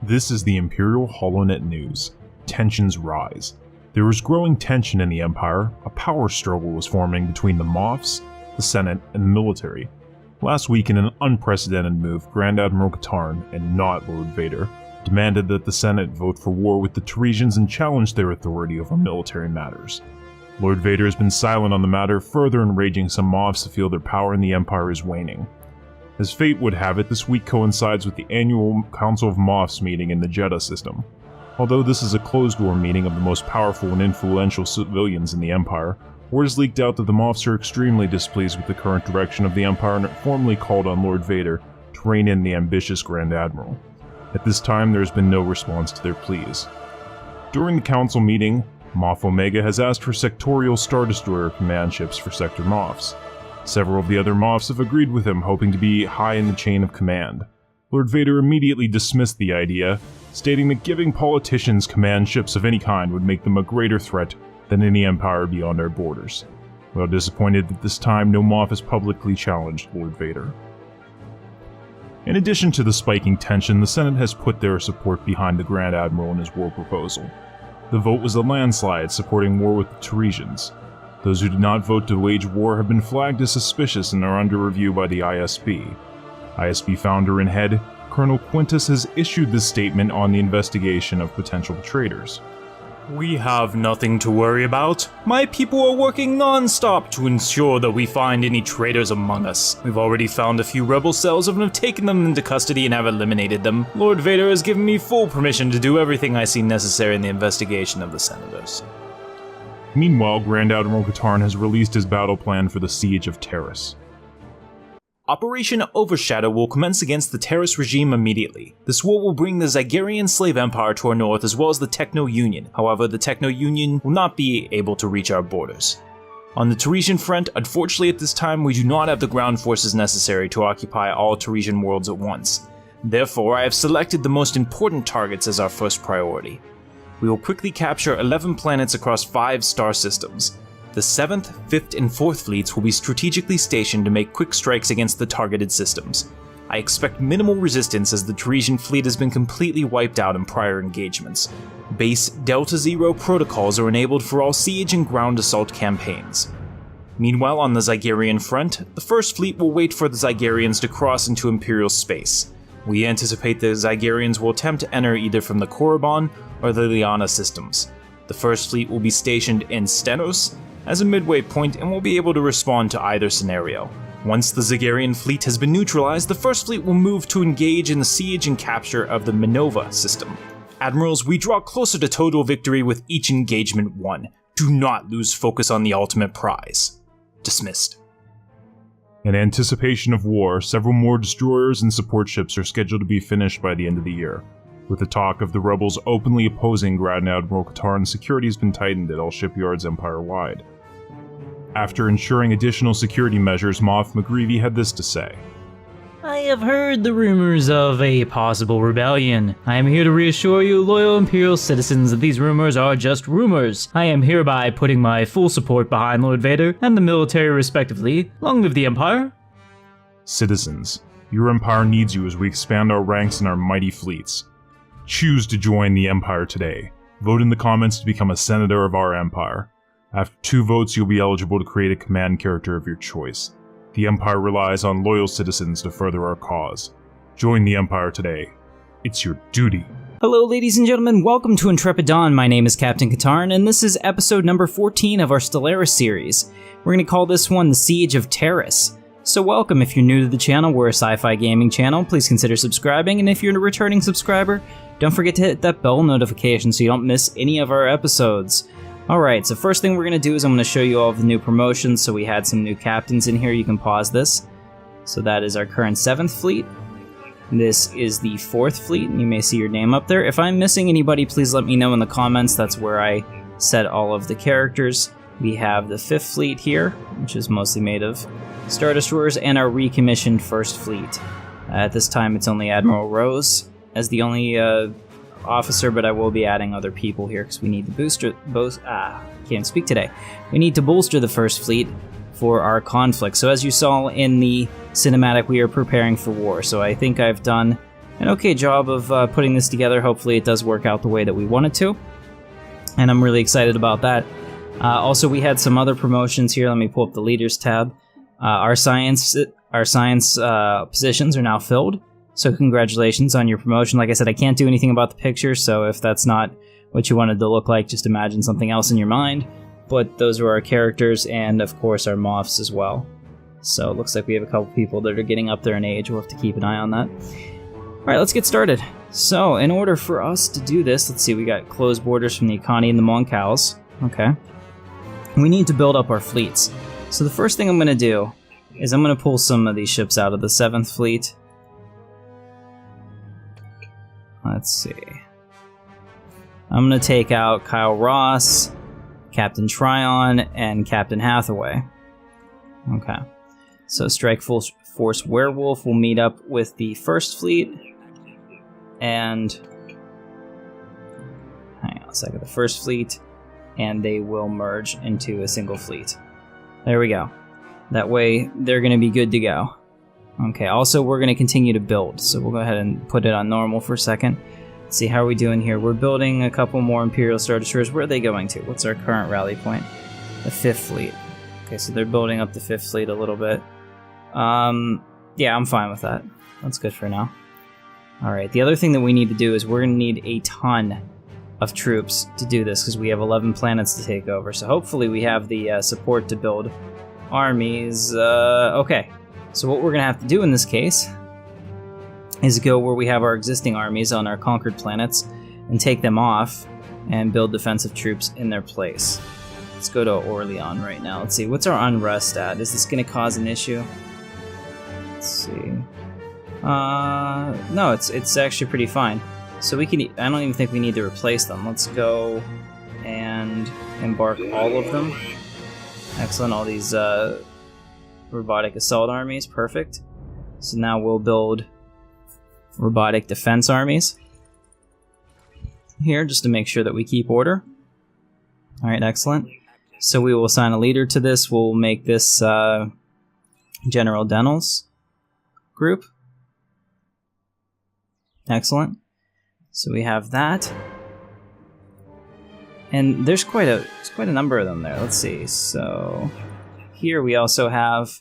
This is the Imperial HoloNet News. Tensions rise. There was growing tension in the Empire. A power struggle was forming between the Moffs, the Senate, and the military. Last week, in an unprecedented move, Grand Admiral Katarn, and not Lord Vader, demanded that the Senate vote for war with the Tarisians and challenge their authority over military matters. Lord Vader has been silent on the matter, further enraging some Moffs to feel their power in the Empire is waning. As fate would have it, this week coincides with the annual Council of Moffs meeting in the Jeddah system. Although this is a closed-door meeting of the most powerful and influential civilians in the Empire, word has leaked out that the Moffs are extremely displeased with the current direction of the Empire and formally called on Lord Vader to rein in the ambitious Grand Admiral. At this time, there has been no response to their pleas. During the Council meeting, Moff Omega has asked for sectorial Star Destroyer command ships for Sector Moffs. Several of the other Moffs have agreed with him, hoping to be high in the chain of command. Lord Vader immediately dismissed the idea, stating that giving politicians command ships of any kind would make them a greater threat than any empire beyond our borders. While disappointed that this time no Moff has publicly challenged Lord Vader. In addition to the spiking tension, the Senate has put their support behind the Grand Admiral and his war proposal. The vote was a landslide supporting war with the Tarisians. Those who did not vote to wage war have been flagged as suspicious and are under review by the ISB. ISB founder and head, Colonel Quintus, has issued this statement on the investigation of potential traitors. We have nothing to worry about. My people are working non-stop to ensure that we find any traitors among us. We've already found a few rebel cells and have taken them into custody and have eliminated them. Lord Vader has given me full permission to do everything I see necessary in the investigation of the Senators. Meanwhile, Grand Admiral Katarn has released his battle plan for the Siege of Taris. Operation Overshadow will commence against the Taris regime immediately. This war will bring the Zygerian slave empire to our north as well as the Techno Union. However, the Techno Union will not be able to reach our borders. On the Tarisian front, unfortunately at this time we do not have the ground forces necessary to occupy all Tarisian worlds at once. Therefore, I have selected the most important targets as our first priority. We will quickly capture 11 planets across 5 star systems. The 7th, 5th, and 4th fleets will be strategically stationed to make quick strikes against the targeted systems. I expect minimal resistance as the Tarisian fleet has been completely wiped out in prior engagements. Base Delta Zero protocols are enabled for all siege and ground assault campaigns. Meanwhile, on the Zygerian front, the 1st fleet will wait for the Zygerians to cross into Imperial space. We anticipate the Zygerians will attempt to enter either from the Korriban or the Liana systems. The 1st fleet will be stationed in Stenos as a midway point and will be able to respond to either scenario. Once the Zygerian fleet has been neutralized, the 1st fleet will move to engage in the siege and capture of the Minova system. Admirals, we draw closer to total victory with each engagement won. Do not lose focus on the ultimate prize. Dismissed. In anticipation of war, several more destroyers and support ships are scheduled to be finished by the end of the year. With the talk of the rebels openly opposing Grand Admiral Katarn, security has been tightened at all shipyards empire-wide. After ensuring additional security measures, Moff McGreevy had this to say. I have heard the rumors of a possible rebellion. I am here to reassure you, loyal Imperial citizens, that these rumors are just rumors. I am hereby putting my full support behind Lord Vader and the military respectively. Long live the Empire! Citizens, your Empire needs you as we expand our ranks in our mighty fleets. Choose to join the Empire today. Vote in the comments to become a Senator of our Empire. After 2 votes, you'll be eligible to create a command character of your choice. The Empire relies on loyal citizens to further our cause. Join the Empire today. It's your duty. Hello ladies and gentlemen, welcome to Intrepid Dawn. My name is Captain Katarn, and this is episode number 14 of our Stellaris series. We're going to call this one the Siege of Taris. So welcome. If you're new to the channel, we're a sci-fi gaming channel. Please consider subscribing, and if you're a returning subscriber, don't forget to hit that bell notification so you don't miss any of our episodes. Alright, so first thing we're going to do is I'm going to show you all of the new promotions. So we had some new captains in here. You can pause this. So that is our current 7th fleet. This is the 4th fleet, and you may see your name up there. If I'm missing anybody, please let me know in the comments. That's where I set all of the characters. We have the 5th fleet here, which is mostly made of Star Destroyers, and our recommissioned 1st fleet. At this time, it's only Admiral Rose as the only officer, but I will be adding other people here because we need to can't speak today. We need to bolster the 1st fleet for our conflict. So as you saw in the cinematic, we are preparing for war. So I think I've done an okay job of putting this together. Hopefully it does work out the way that we want it to. And I'm really excited about that. Also, we had some other promotions here. Let me pull up the leaders tab. Our science positions are now filled. So congratulations on your promotion. Like I said, I can't do anything about the picture, so if that's not what you wanted to look like, just imagine something else in your mind. But those are our characters, and of course our moths as well. So it looks like we have a couple people that are getting up there in age. We'll have to keep an eye on that. Alright, let's get started. So, in order for us to do this, let's see, we got closed borders from the Icani and the Moncals. Okay. We need to build up our fleets. So the first thing I'm going to do is I'm going to pull some of these ships out of the 7th Fleet. Let's see. I'm going to take out Kyle Ross, Captain Tryon, and Captain Hathaway. Okay. So Strike Force Werewolf will meet up with the 1st Fleet. And hang on a second, the 1st Fleet, and they will merge into a single fleet. There we go. That way, they're going to be good to go. Okay, also, we're going to continue to build, so we'll go ahead and put it on normal for a second. Let's see, how are we doing here? We're building a couple more Imperial Star Destroyers. Where are they going to? What's our current rally point? The 5th Fleet. Okay, so they're building up the 5th Fleet a little bit. Yeah, I'm fine with that. That's good for now. Alright, the other thing that we need to do is we're going to need a ton of troops to do this because we have 11 planets to take over. So hopefully we have the support to build armies. Okay, so what we're going to have to do in this case is go where we have our existing armies on our conquered planets and take them off and build defensive troops in their place. Let's go to Orleans right now. Let's see, what's our unrest at? Is this going to cause an issue? Let's see. No, it's actually pretty fine. So we can, I don't even think we need to replace them. Let's go and embark all of them. Excellent, all these robotic assault armies, perfect. So now we'll build robotic defense armies here, just to make sure that we keep order. Alright, excellent. So we will assign a leader to this. We'll make this General Denel's group. Excellent. So we have that. And there's quite a number of them there. Let's see. So here we also have...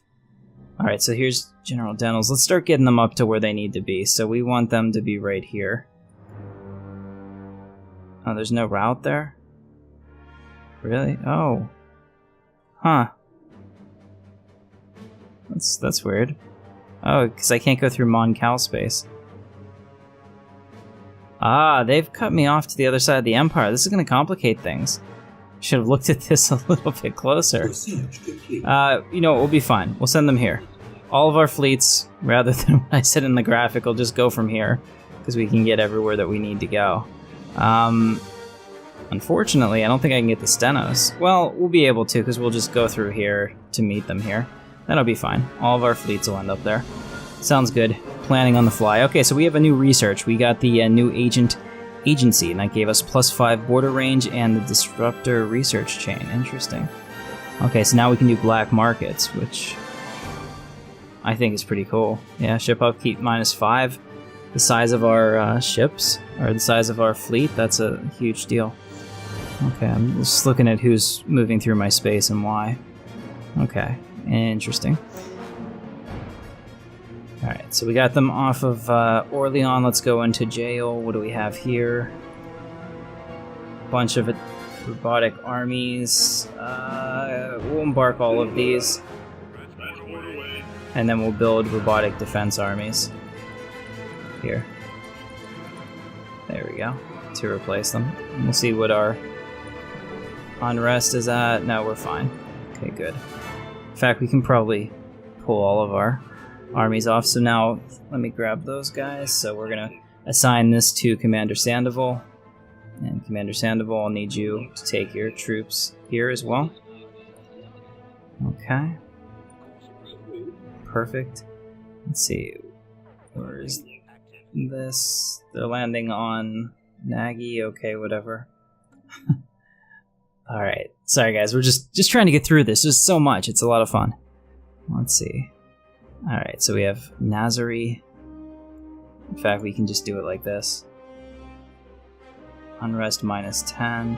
Alright, so here's General Denel's. Let's start getting them up to where they need to be. So we want them to be right here. Oh, there's no route there? Really? Oh. Huh. That's weird. Oh, because I can't go through Mon Cal space. Ah, they've cut me off to the other side of the Empire. This is going to complicate things. Should have looked at this a little bit closer. You know, we'll be fine. We'll send them here. All of our fleets, rather than what I said in the graphic, will just go from here, because we can get everywhere that we need to go. Unfortunately, I don't think I can get the Stenos. Well, we'll be able to, because we'll just go through here to meet them here. That'll be fine. All of our fleets will end up there. Sounds good. Planning on the fly. Okay, so we have a new research. We got the new agency, and that gave us +5 border range and the disruptor research chain. Interesting. Okay, so now we can do black markets, which I think is pretty cool. Yeah, ship upkeep -5. The size of our ships, or the size of our fleet, that's a huge deal. Okay, I'm just looking at who's moving through my space and why. Okay, interesting. Alright, so we got them off of Orleans. Let's go into jail. What do we have here? Bunch of robotic armies. We'll embark all of these. And then we'll build robotic defense armies. Here. There we go. To replace them. And we'll see what our unrest is at. No, we're fine. Okay, good. In fact, we can probably pull all of our armies off. So now, let me grab those guys. So we're going to assign this to Commander Sandoval. And Commander Sandoval, I'll need you to take your troops here as well. Okay. Perfect. Let's see. Where is this? They're landing on Nagy. Okay, whatever. Alright. Sorry guys, we're just trying to get through this. There's so much. It's a lot of fun. Let's see. Alright, so we have Nazari. In fact, we can just do it like this. Unrest -10.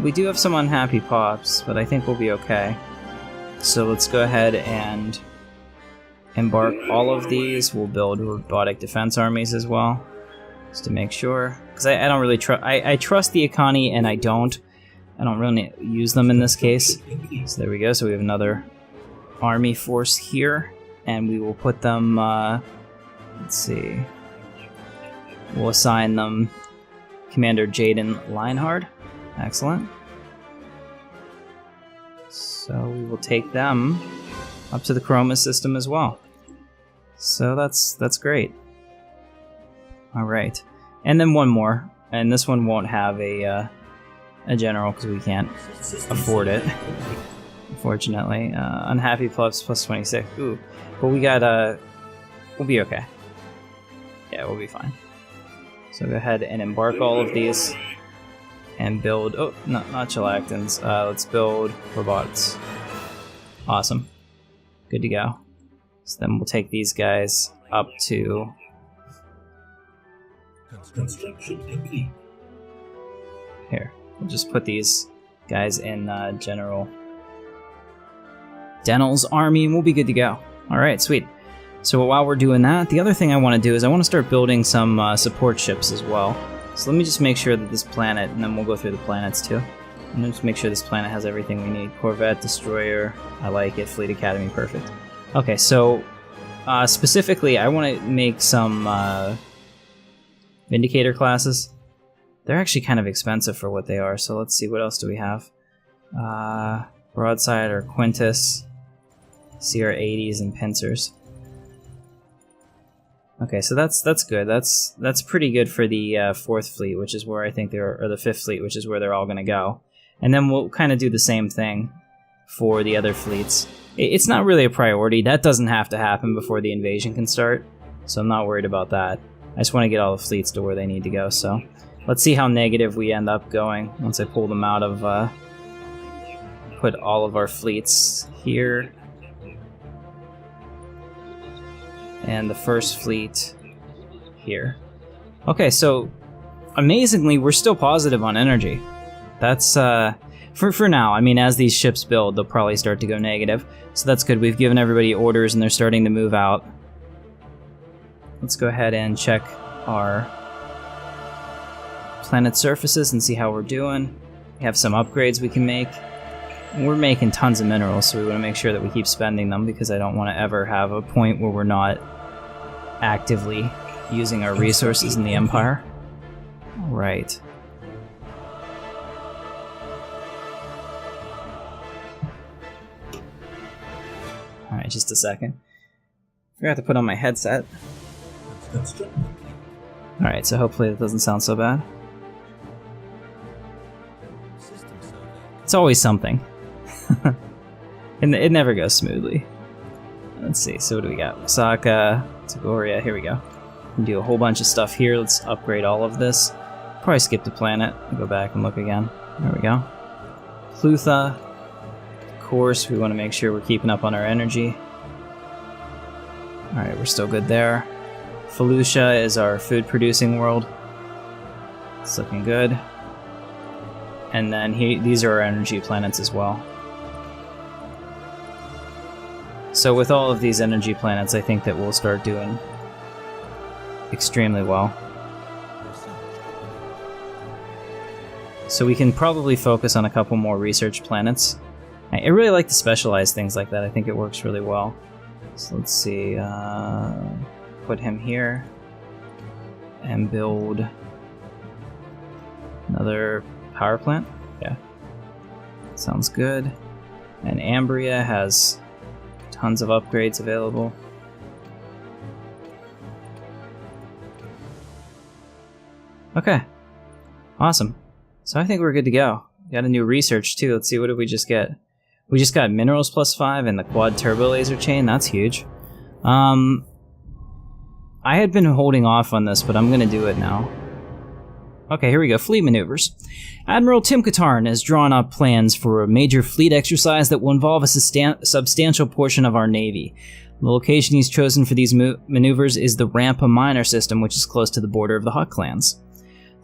We do have some unhappy pops, but I think we'll be okay. So let's go ahead and embark all of these. We'll build robotic defense armies as well, just to make sure. Because I don't really trust... I trust the Akani, and I don't really use them in this case. So there we go. So we have another army force here, and we will put them... let's see. We'll assign them Commander Jaden Lionhard. Excellent. So we will take them up to the Chroma system as well. So that's great. All right, and then one more, and this one won't have a general because we can't afford it, unfortunately. Unhappy plus +26. Ooh, but we got we'll be okay. Yeah, we'll be fine. So go ahead and embark all of these. And build... Oh, not Chilactans. Let's build robots. Awesome. Good to go. So then we'll take these guys up to... Construction complete. Here. We'll just put these guys in General Denel's army, and we'll be good to go. Alright, sweet. So while we're doing that, the other thing I want to do is I want to start building some support ships as well. So let me just make sure that this planet, and then we'll go through the planets too. And just make sure this planet has everything we need. Corvette, Destroyer, I like it. Fleet Academy, perfect. Okay, so specifically, I want to make some Vindicator classes. They're actually kind of expensive for what they are, so let's see, what else do we have? Broadside or Quintus, CR-80s, and Pincers. Okay, so that's good. That's pretty good for the 4th Fleet, which is where I think or the 5th Fleet, which is where they're all going to go. And then we'll kind of do the same thing for the other fleets. It's not really a priority. That doesn't have to happen before the invasion can start, so I'm not worried about that. I just want to get all the fleets to where they need to go, so let's see how negative we end up going once I pull them out of... put all of our fleets here. And the 1st Fleet here. Okay, so amazingly, we're still positive on energy. That's, for now. I mean, as these ships build, they'll probably start to go negative. So that's good. We've given everybody orders, and they're starting to move out. Let's go ahead and check our planet surfaces and see how we're doing. We have some upgrades we can make. We're making tons of minerals, so we want to make sure that we keep spending them, because I don't want to ever have a point where we're not actively using our resources in the Empire. Right. Alright, just a second. Forgot to put on my headset. Alright, so hopefully that doesn't sound so bad. It's always something. It never goes smoothly. Let's see, so what do we got? Osaka, Tagoria, here we go. We can do a whole bunch of stuff here. Let's upgrade all of this. Probably skip the planet. Go back and look again. There we go. Plutha. Of course, we want to make sure we're keeping up on our energy. Alright, we're still good there. Felucia is our food-producing world. It's looking good. And then these are our energy planets as well. So with all of these energy planets, I think that we'll start doing extremely well. So we can probably focus on a couple more research planets. I really like to specialize things like that. I think it works really well. So let's see, put him here and build another power plant. Yeah, sounds good. And Ambria has tons of upgrades available. Okay, awesome. So I think we're good to go. Got a new research too. Let's see, what did we just get? We just got minerals +5 and the quad turbo laser chain. That's huge. I had been holding off on this, but I'm gonna do it now. Okay, here we go. Fleet maneuvers. Admiral Tim Katarn has drawn up plans for a major fleet exercise that will involve a substantial portion of our navy. The location he's chosen for these maneuvers is the Rampa Minor system, which is close to the border of the Hutt clans.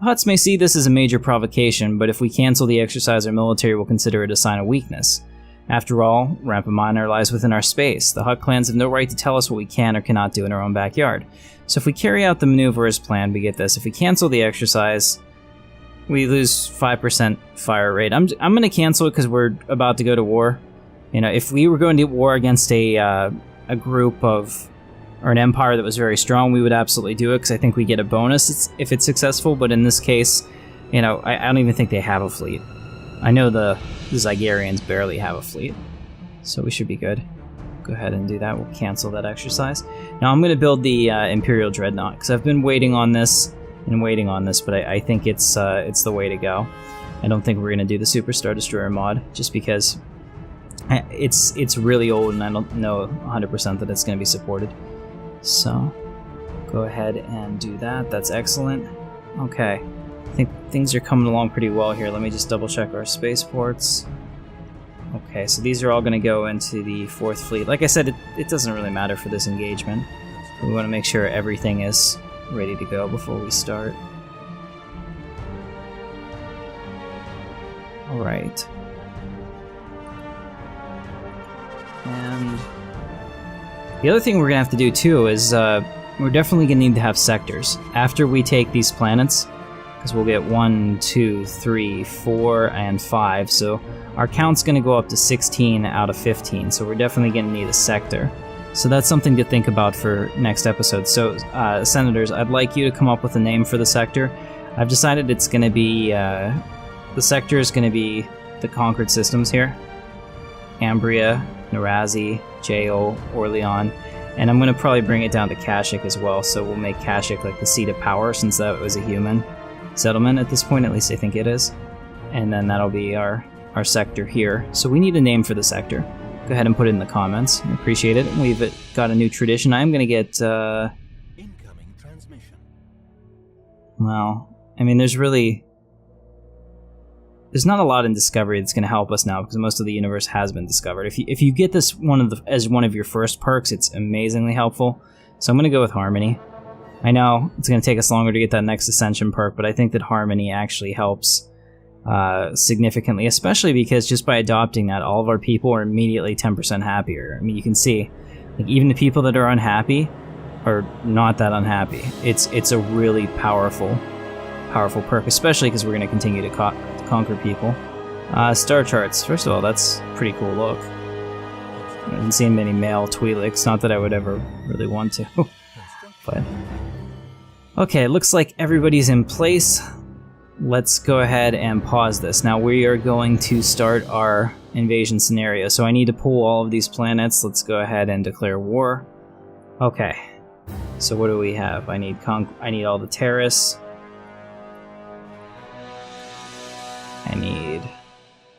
The Hutts may see this as a major provocation, but if we cancel the exercise, our military will consider it a sign of weakness. After all, Rampa Minor lies within our space. The Hutt clans have no right to tell us what we can or cannot do in our own backyard. So if we carry out the maneuver as planned, we get this. If we cancel the exercise, we lose 5% fire rate. I'm going to cancel it because we're about to go to war. You know, if we were going to war against a group of, or an empire that was very strong, we would absolutely do it because I think we get a bonus if it's successful. But in this case, you know, I don't even think they have a fleet. I know the Zygarians barely have a fleet, so we should be good. Go ahead and do that. We'll cancel that exercise. Now I'm going to build the Imperial Dreadnought because I've been waiting on this, but I think it's the way to go. I don't think we're going to do the Superstar Destroyer mod just because it's really old and I don't know 100% that it's going to be supported. So go ahead and do that. That's excellent. Okay. I think things are coming along pretty well here. Let me just double check our spaceports. Okay, so these are all going to go into the 4th Fleet. Like I said, it doesn't really matter for this engagement. We want to make sure everything is ready to go before we start. Alright. And the other thing we're going to have to do too is we're definitely going to need to have sectors. After we take these planets, because we'll get 1, 2, 3, 4, and 5, so our count's going to go up to 16 out of 15, so we're definitely going to need a sector. So that's something to think about for next episode. So, Senators, I'd like you to come up with a name for the sector. I've decided it's going to be, the sector is going to be the conquered systems here. Ambria, Narazi, Jael, Orlean, and I'm going to probably bring it down to Kashyyyk as well, so we'll make Kashyyyk like the seat of power since that was a human settlement at this point, at least I think it is. And then that'll be our sector here. So we need a name for the sector. Go ahead and put it in the comments. I appreciate it. We've got a new tradition. I'm going to get... Incoming transmission. Well, I mean, there's not a lot in Discovery that's going to help us now because most of the universe has been discovered. If you get this as one of your first perks, it's amazingly helpful. So I'm going to go with Harmony. I know it's going to take us longer to get that next Ascension perk, but I think that Harmony actually helps significantly, especially because just by adopting that, all of our people are immediately 10% happier. I mean, you can see, like, even the people that are unhappy are not that unhappy. It's a really powerful perk, especially because we're going to continue to conquer people. Star charts. First of all, that's a pretty cool look. I haven't seen many male Twi'leks, not that I would ever really want to. But okay, it looks like everybody's in place. Let's go ahead and pause this. Now we are going to start our invasion scenario. So I need to pull all of these planets. Let's go ahead and declare war. Okay. So what do we have? I need all the Taris. I need,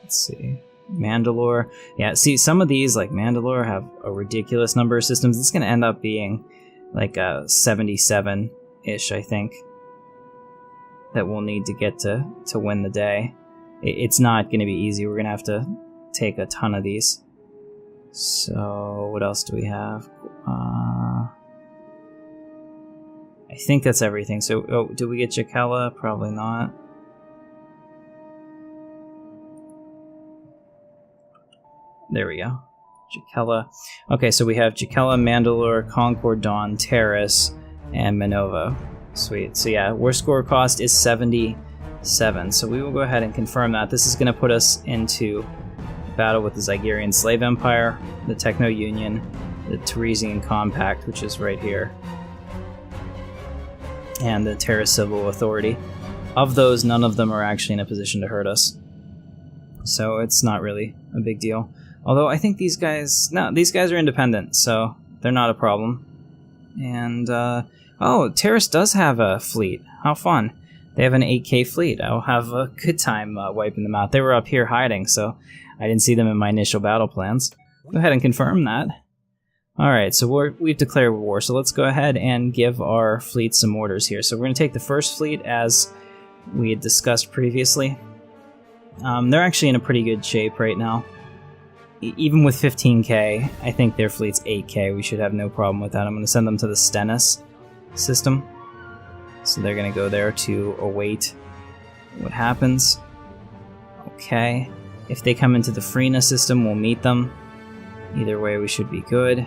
let's see, Mandalore. Yeah, see, some of these, like Mandalore, have a ridiculous number of systems. It's going to end up being like a 77-ish, I think, that we'll need to get to win the day. It's not going to be easy. We're going to have to take a ton of these. So, what else do we have? I think that's everything. So, did we get Jakella? Probably not. There we go. Jakella. Okay, so we have Jakella, Mandalore, Concord, Dawn, Taris, and Minova. Sweet. So yeah, war score cost is 77. So we will go ahead and confirm that. This is going to put us into battle with the Zygarian Slave Empire, the Techno Union, the Tarisian Compact, which is right here, and the Terra Civil Authority. Of those, none of them are actually in a position to hurt us. So it's not really a big deal. Although I think these guys are independent, so they're not a problem. And, oh, Taris does have a fleet. How fun. They have an 8K fleet. I'll have a good time wiping them out. They were up here hiding, so I didn't see them in my initial battle plans. Go ahead and confirm that. Alright, so we've declared war, so let's go ahead and give our fleet some orders here. So we're going to take the first fleet as we had discussed previously. They're actually in a pretty good shape right now. even with 15k, I think their fleet's 8k. We should have no problem with that. I'm going to send them to the Stennis system. So they're going to go there to await what happens. Okay. If they come into the Freena system, we'll meet them. Either way, we should be good.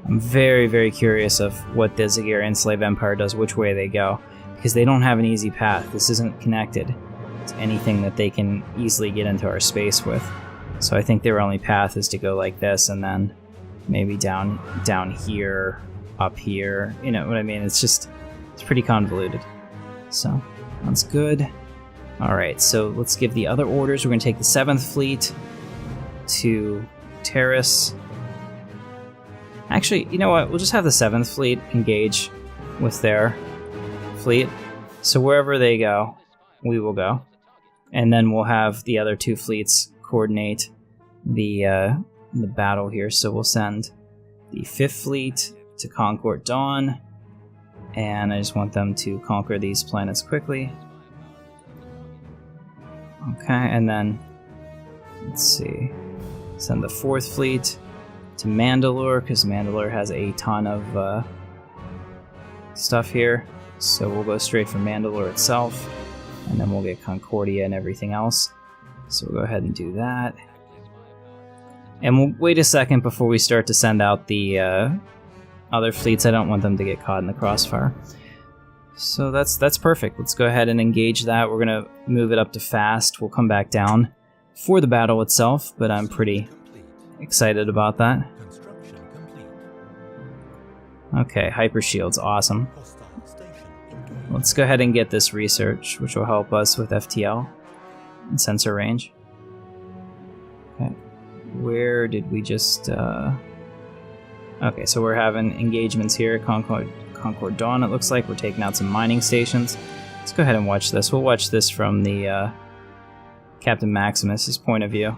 I'm very, very curious of what the Zagarian Slave Empire does, which way they go. Because they don't have an easy path. This isn't connected to anything that they can easily get into our space with. So I think their only path is to go like this, and then maybe down here, up here. You know what I mean? It's pretty convoluted. So that's good. Alright, so let's give the other orders. We're going to take the 7th Fleet to Taris. Actually, you know what? We'll just have the 7th Fleet engage with their fleet. So wherever they go, we will go. And then we'll have the other 2 fleets coordinate the battle here. So we'll send the 5th Fleet to Concord Dawn. And I just want them to conquer these planets quickly. Okay, and then, let's see, send the 4th Fleet to Mandalore, because Mandalore has a ton of stuff here. So we'll go straight for Mandalore itself, and then we'll get Concordia and everything else. So we'll go ahead and do that. And we'll wait a second before we start to send out the other fleets. I don't want them to get caught in the crossfire. So that's perfect. Let's go ahead and engage that. We're going to move it up to fast. We'll come back down for the battle itself, but I'm pretty excited about that. Okay, hyper shields, awesome. Let's go ahead and get this research, which will help us with FTL and sensor range. Okay, where did we just... Okay, so we're having engagements here. Concord Dawn, it looks like. We're taking out some mining stations. Let's go ahead and watch this. We'll watch this from the Captain Maximus's point of view.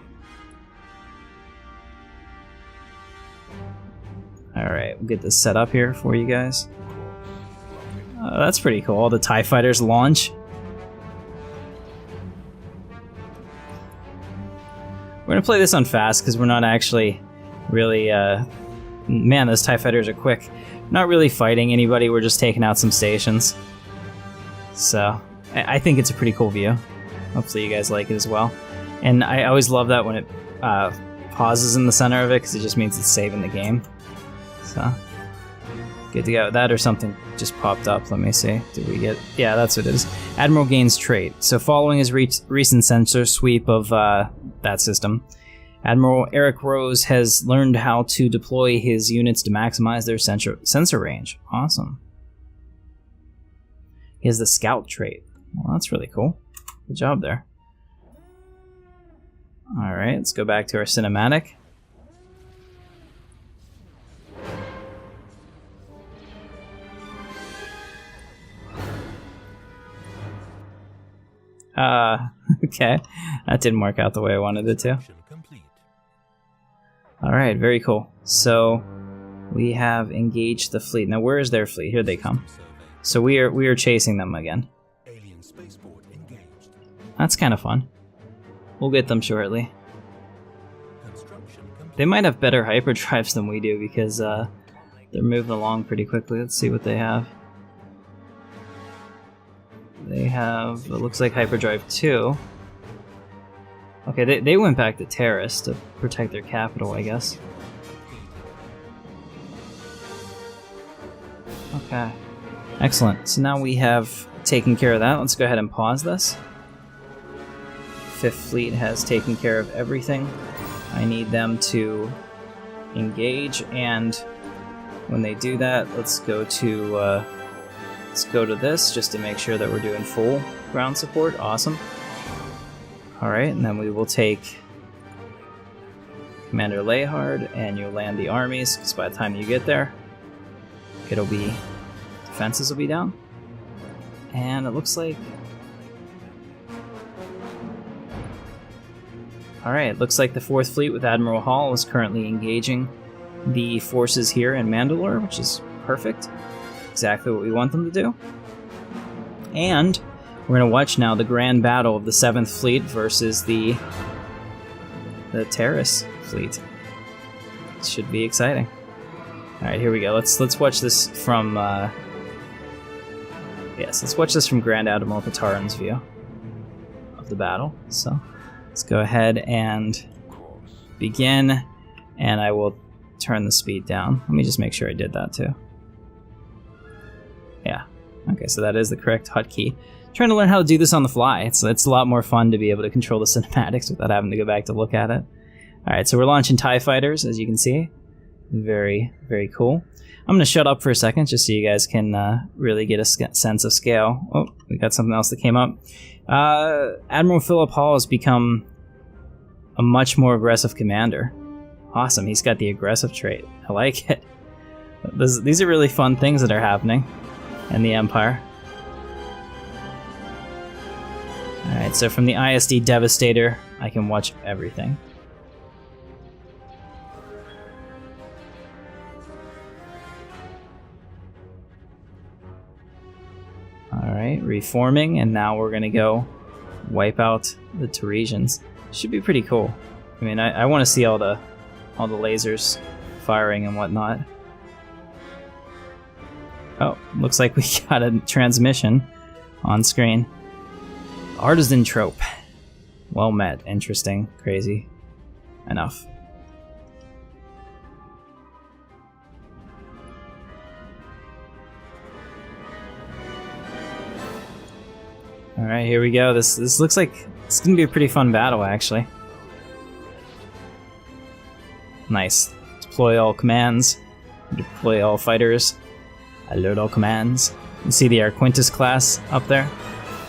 Alright, we'll get this set up here for you guys. That's pretty cool. The TIE fighters launch. We're going to play this on fast because we're not actually really... Man, those TIE fighters are quick. Not really fighting anybody, we're just taking out some stations. So, I think it's a pretty cool view. Hopefully you guys like it as well. And I always love that when it pauses in the center of it, because it just means it's saving the game. So, good to go. That or something just popped up. Let me see. Did we get... Yeah, that's what it is. Admiral gains trait. So following his recent sensor sweep of that system, Admiral Eric Rose has learned how to deploy his units to maximize their sensor range. Awesome. He has the scout trait. Well, that's really cool. Good job there. Alright, let's go back to our cinematic. Okay. That didn't work out the way I wanted it to. Alright, very cool. So, we have engaged the fleet. Now, where is their fleet? Here they come. So we are chasing them again. That's kind of fun. We'll get them shortly. They might have better hyperdrives than we do because they're moving along pretty quickly. Let's see what they have. They have, it looks like hyperdrive 2. Okay, they went back to Taris to protect their capital, I guess. Okay. Excellent. So now we have taken care of that. Let's go ahead and pause this. 5th Fleet has taken care of everything. I need them to engage, and when they do that, let's go to this just to make sure that we're doing full ground support. Awesome. Alright, and then we will take Commander Layhard, and you'll land the armies, because by the time you get there, it'll be... defenses will be down. And it looks like... Alright, it looks like the 4th Fleet with Admiral Hall is currently engaging the forces here in Mandalore, which is perfect. Exactly what we want them to do. And we're going to watch now the grand battle of the 7th Fleet versus the Taris. fleet. This should be exciting. All right, here we go. Let's watch this from. Yes, let's watch this from Grand Admiral Katarn's view of the battle. So let's go ahead and begin, and I will turn the speed down. Let me just make sure I did that too. Yeah. Okay, so that is the correct hotkey. Trying to learn how to do this on the fly. It's a lot more fun to be able to control the cinematics without having to go back to look at it. All right, so we're launching TIE fighters, as you can see. Very, very cool. I'm going to shut up for a second just so you guys can really get a sense of scale. Oh, we got something else that came up. Admiral Philip Hall has become a much more aggressive commander. Awesome, he's got the aggressive trait. I like it. These are really fun things that are happening in the Empire. Alright, so from the ISD Devastator, I can watch everything. Alright, reforming, and now we're gonna go wipe out the Taresians. Should be pretty cool. I mean, I want to see all the lasers firing and whatnot. Oh, looks like we got a transmission on screen. Artisan trope. Well met. Interesting. Crazy. Enough. Alright, here we go. This looks like it's gonna be a pretty fun battle, actually. Nice. Deploy all commands. Deploy all fighters. Alert all commands. You see the Arquintus class up there?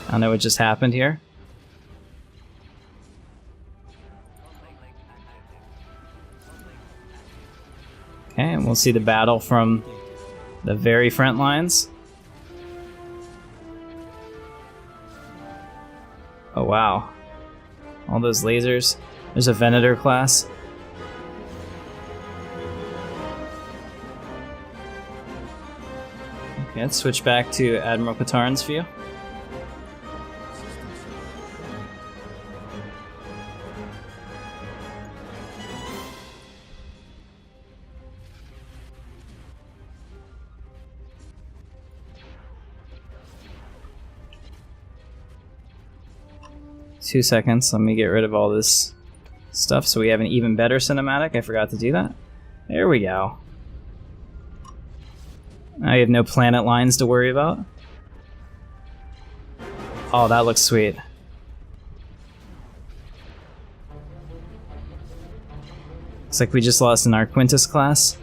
I don't know what just happened here. Okay, and we'll see the battle from the very front lines. Oh wow. All those lasers. There's a Venator class. Okay, let's switch back to Admiral Katarn's view. Two seconds, let me get rid of all this stuff so we have an even better cinematic. I forgot to do that. There we go. Now you have no planet lines to worry about. Oh, that looks sweet. Looks like we just lost an Arquintus class.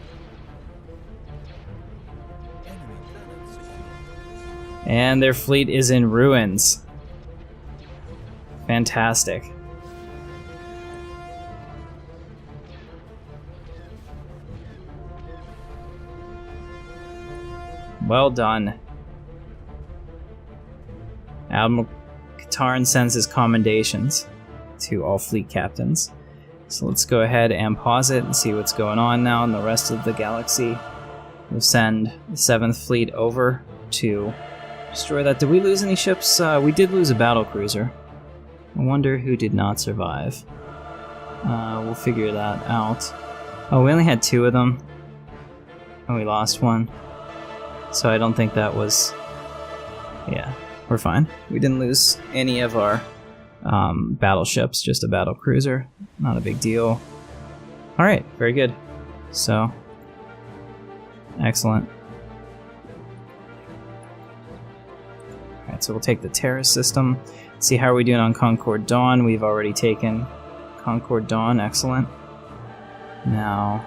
And their fleet is in ruins. Fantastic. Well done. Admiral Katarn sends his commendations to all fleet captains. So let's go ahead and pause it and see what's going on now in the rest of the galaxy. We'll send the 7th Fleet over to destroy that. Did we lose any ships? We did lose a battle cruiser. I wonder who did not survive. We'll figure that out. Oh, we only had 2 of them. And we lost one. So I don't think that was... Yeah, we're fine. We didn't lose any of our battleships, just a battle cruiser. Not a big deal. Alright, very good. So, excellent. Alright, so we'll take the Taris system. See how are we doing on Concord Dawn. We've already taken Concord Dawn, excellent. Now,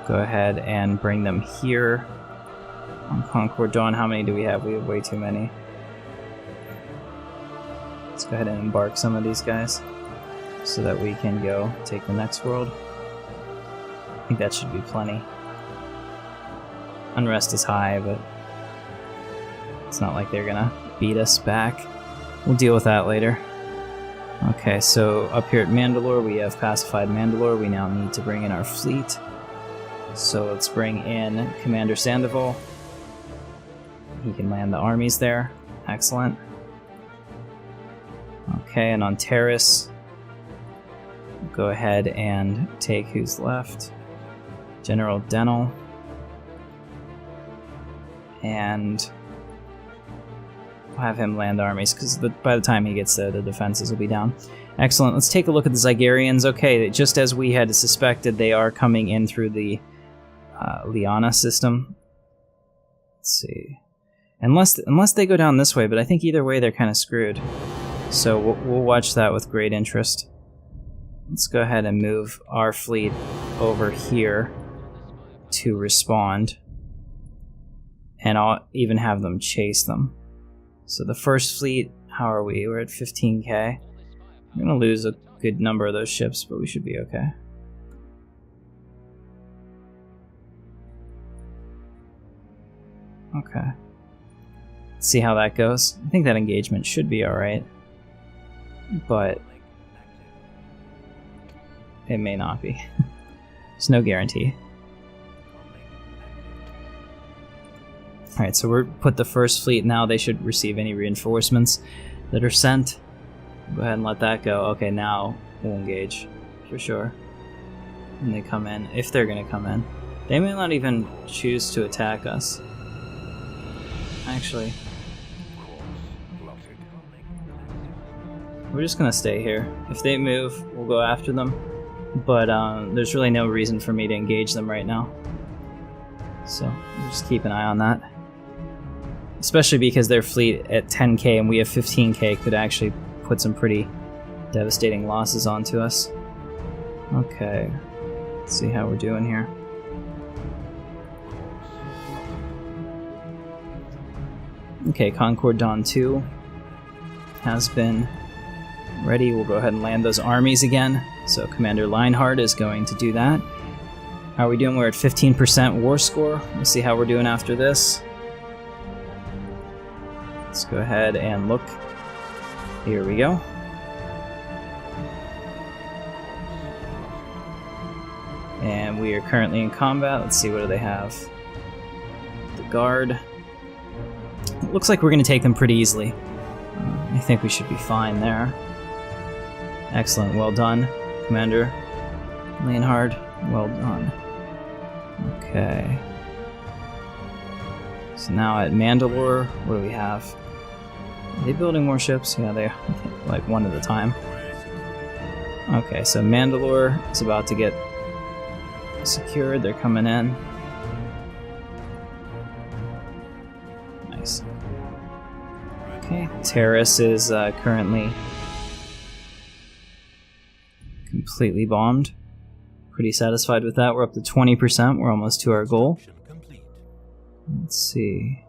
go ahead and bring them here. On Concord Dawn, how many do we have? We have way too many. Let's go ahead and embark some of these guys so that we can go take the next world. I think that should be plenty. Unrest is high, but it's not like they're gonna beat us back. We'll deal with that later. Okay, so up here at Mandalore, we have pacified Mandalore. We now need to bring in our fleet. So let's bring in Commander Sandoval. He can land the armies there. Excellent. Okay, and on Taris, Go ahead and take who's left. General Denel. And we'll have him land armies, because by the time he gets there, the defenses will be down. Excellent. Let's take a look at the Zygerians. Okay, just as we had suspected, they are coming in through the Liana system. Let's see. Unless they go down this way, but I think either way they're kind of screwed. So we'll watch that with great interest. Let's go ahead and move our fleet over here to respond. And I'll even have them chase them. So the first fleet, how are we? We're at 15k. We're going to lose a good number of those ships, but we should be okay. Okay. Let's see how that goes. I think that engagement should be alright. But it may not be. There's no guarantee. Alright, so we're put the first fleet now. They should receive any reinforcements that are sent. Go ahead and let that go. Okay, now we'll engage for sure. When they come in, if they're going to come in. They may not even choose to attack us. Actually, we're just going to stay here. If they move, we'll go after them. But there's really no reason for me to engage them right now. So we'll just keep an eye on that. Especially because their fleet at 10k and we have 15k could actually put some pretty devastating losses onto us. Okay, let's see how we're doing here. Okay, Concord Dawn 2 has been ready. We'll go ahead and land those armies again. So Commander Leinhardt is going to do that. How are we doing? We're at 15% war score. Let's see how we're doing after this. Let's go ahead and look. Here we go. And we are currently in combat. Let's see, what do they have? The Guard. It looks like we're going to take them pretty easily. I think we should be fine there. Excellent, well done, Commander Leonhard. Well done. Okay. So now at Mandalore, what do we have? Are they building more ships? Yeah, they like one at a time. Okay, so Mandalore is about to get secured. They're coming in. Nice. Okay, Taris is currently completely bombed. Pretty satisfied with that. We're up to 20%. We're almost to our goal. Let's see.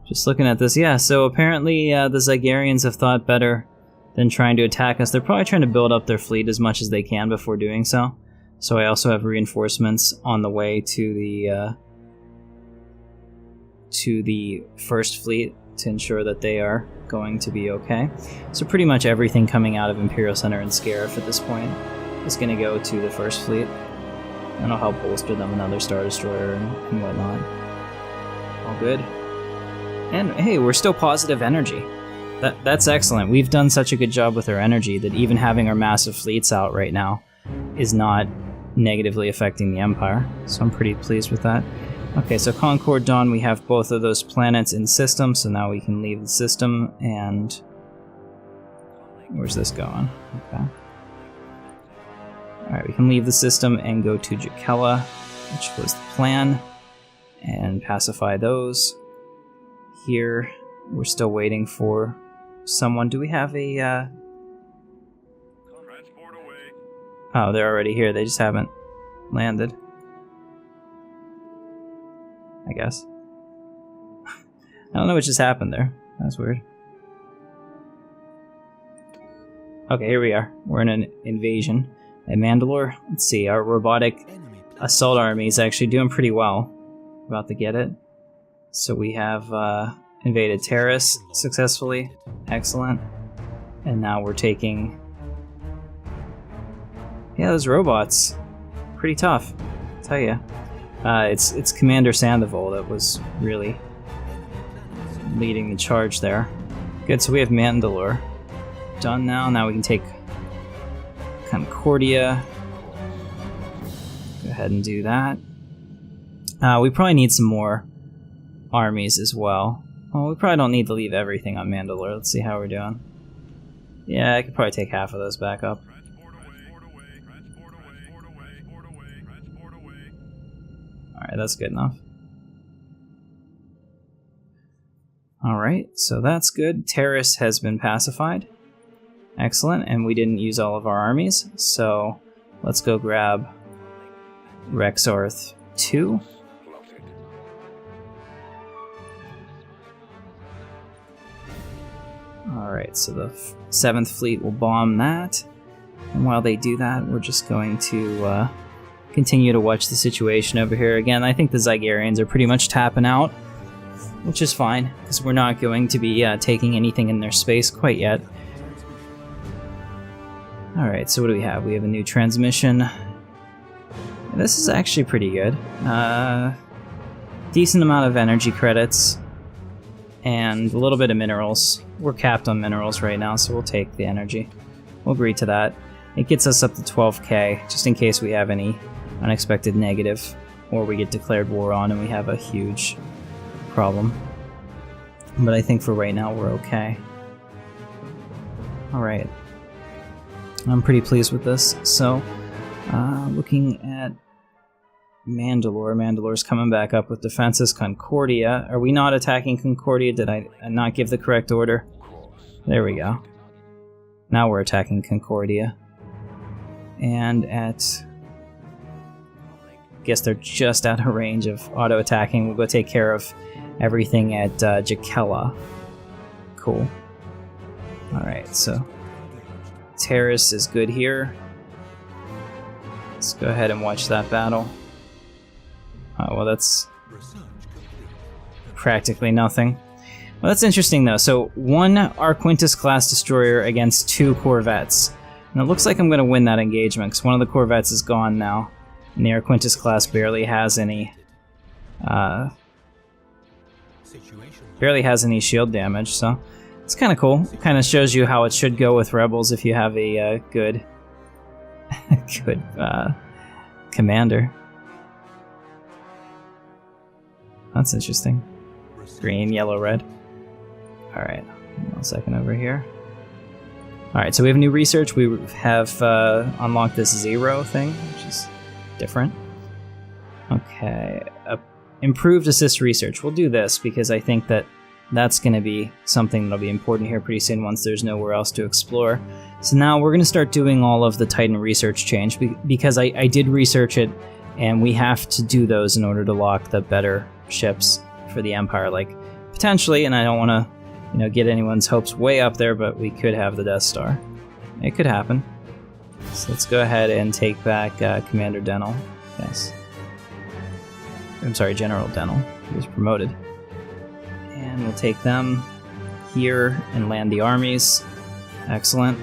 Just looking at this, yeah, so apparently the Zygerians have thought better than trying to attack us. They're probably trying to build up their fleet as much as they can before doing so. So I also have reinforcements on the way to the first fleet to ensure that they are going to be okay. So pretty much everything coming out of Imperial Center and Scarif at this point is going to go to the first fleet. And I'll help bolster them another Star Destroyer and whatnot. All good. And hey, we're still positive energy. That's excellent. We've done such a good job with our energy that even having our massive fleets out right now is not negatively affecting the Empire. So I'm pretty pleased with that. Okay, so Concord Dawn, we have both of those planets in system, so now we can leave the system and... Where's this going? Okay. Alright, we can leave the system and go to Jakella, which was the plan, and pacify those. Here, we're still waiting for someone. Do we have a... Oh, they're already here. They just haven't landed. I guess. I don't know what just happened there. That's weird. Okay, here we are. We're in an invasion at Mandalore. Let's see, our robotic assault army is actually doing pretty well. About to get it. So we have invaded Taris successfully. Excellent. And now we're taking... Yeah, those robots. Pretty tough, I'll tell ya. It's Commander Sandoval that was really leading the charge there. Good, so we have Mandalore. done now. Now we can take Concordia. Go ahead and do that. We probably need some more armies as well. Well, we probably don't need to leave everything on Mandalore. Let's see how we're doing. Yeah, I could probably take half of those back up. Alright, that's good enough. Alright, so that's good. Taris has been pacified. Excellent, and we didn't use all of our armies, so let's go grab Rexarth 2. Alright, so the 7th Fleet will bomb that. And while they do that, we're just going to continue to watch the situation over here. Again, I think the Zygarians are pretty much tapping out, which is fine, because we're not going to be taking anything in their space quite yet. Alright, so what do we have? We have a new transmission. This is actually pretty good. Decent amount of energy credits, and a little bit of minerals. We're capped on minerals right now, so we'll take the energy. We'll agree to that. It gets us up to 12k, just in case we have any unexpected negative, or we get declared war on and we have a huge problem. But I think for right now we're okay. Alright. I'm pretty pleased with this. So, looking at Mandalore. Mandalore's coming back up with defenses. Concordia. Are we not attacking Concordia? Did I not give the correct order? There we go. Now we're attacking Concordia. And at... I guess they're just out of range of auto-attacking. We'll go take care of everything at Jakella. Cool. Alright, so... Taris is good here. Let's go ahead and watch that battle. Oh, well, that's practically nothing. Well, that's interesting, though. So, 1 Arquintus-class destroyer against 2 corvettes. And it looks like I'm going to win that engagement, because one of the corvettes is gone now. And the Arquintus-class barely has any... barely has any shield damage, so... It's kind of cool. It kind of shows you how it should go with Rebels if you have a good... good, commander. That's interesting. Green, yellow, red. Alright, 1 second over here. Alright, so we have new research. We have unlocked this 0 thing, which is different. Okay, improved assist research. We'll do this because I think that that's going to be something that'll be important here pretty soon once there's nowhere else to explore. So now we're going to start doing all of the Titan research change because I did research it, and we have to do those in order to lock the better ships for the Empire. Like, potentially, and I don't want to, get anyone's hopes way up there, but we could have the Death Star. It could happen. So let's go ahead and take back Commander Denel. Yes. I'm sorry, General Denel. He was promoted. And we'll take them here and land the armies. Excellent.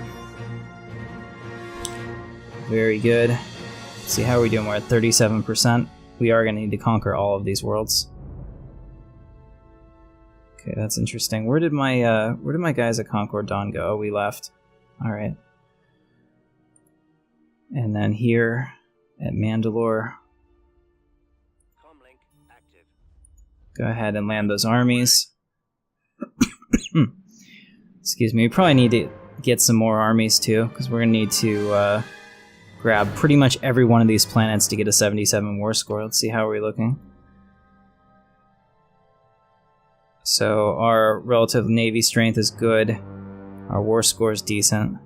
Very good. Let's see how are we doing. We're at 37%. We are going to need to conquer all of these worlds. Okay, that's interesting. Where did my guys at Concord Dawn go? Oh, we left. All right. And then here at Mandalore, go ahead and land those armies. Excuse me. We probably need to get some more armies too, because we're going to need to grab pretty much every one of these planets to get a 77 war score. Let's see, how are we looking? So our relative navy strength is good. Our war score is decent.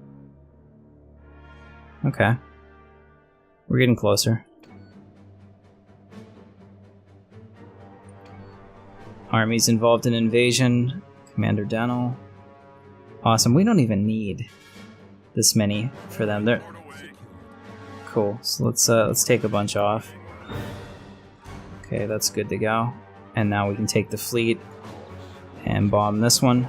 Okay. We're getting closer. Armies involved in invasion. Commander Denel. Awesome. We don't even need this many for them. They're cool. So let's take a bunch off. Okay, that's good to go. And now we can take the fleet and bomb this one.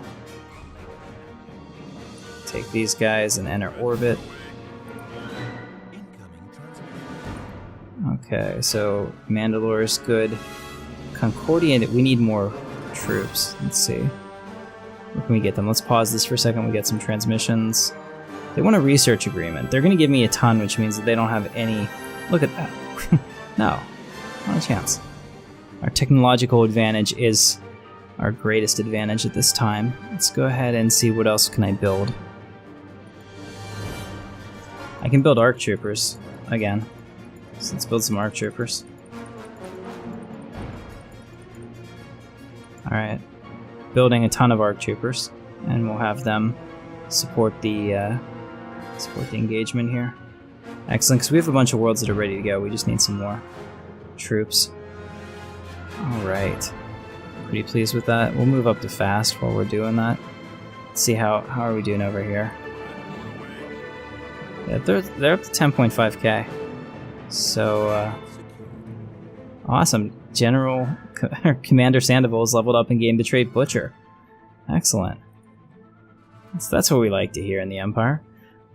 Take these guys and enter orbit. Okay, so Mandalore is good. Concordia, we need more troops. Let's see. Where can we get them? Let's pause this for a second. We get some transmissions. They want a research agreement. They're going to give me a ton, which means that they don't have any... Look at that. No. Not a chance. Our technological advantage is our greatest advantage at this time. Let's go ahead and see what else can I build. I can build ARC troopers again. So let's build some ARC troopers. Alright. Building a ton of ARC troopers, and we'll have them support the engagement here. Excellent, because we have a bunch of worlds that are ready to go. We just need some more troops. Alright. Pretty pleased with that. We'll move up to fast while we're doing that. Let's see how are we doing over here. Yeah, they're up to 10.5k. So awesome. Commander Sandoval is leveled up and gained the trait Butcher. Excellent. That's what we like to hear in the Empire.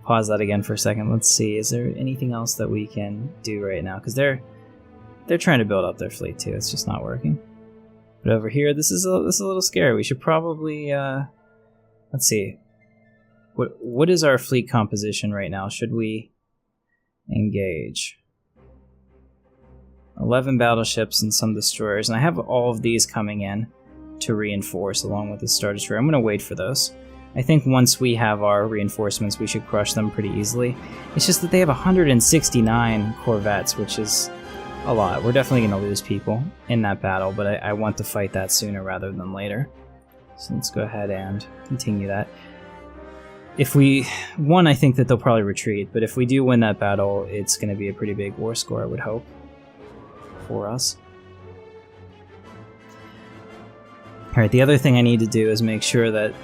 Pause that again for a second. Let's see. Is there anything else that we can do right now? Because they're trying to build up their fleet too. It's just not working. But over here, this is a little scary. We should probably let's see. What is our fleet composition right now? Should we engage? 11 battleships and some destroyers, and I have all of these coming in to reinforce along with the Star Destroyer. I'm going to wait for those. I think once we have our reinforcements, we should crush them pretty easily. It's just that they have 169 corvettes, which is a lot. We're definitely going to lose people in that battle, but I want to fight that sooner rather than later. So let's go ahead and continue that. If we won, I think that they'll probably retreat, but if we do win that battle, it's going to be a pretty big war score, I would hope, for us. Alright, the other thing I need to do is make sure that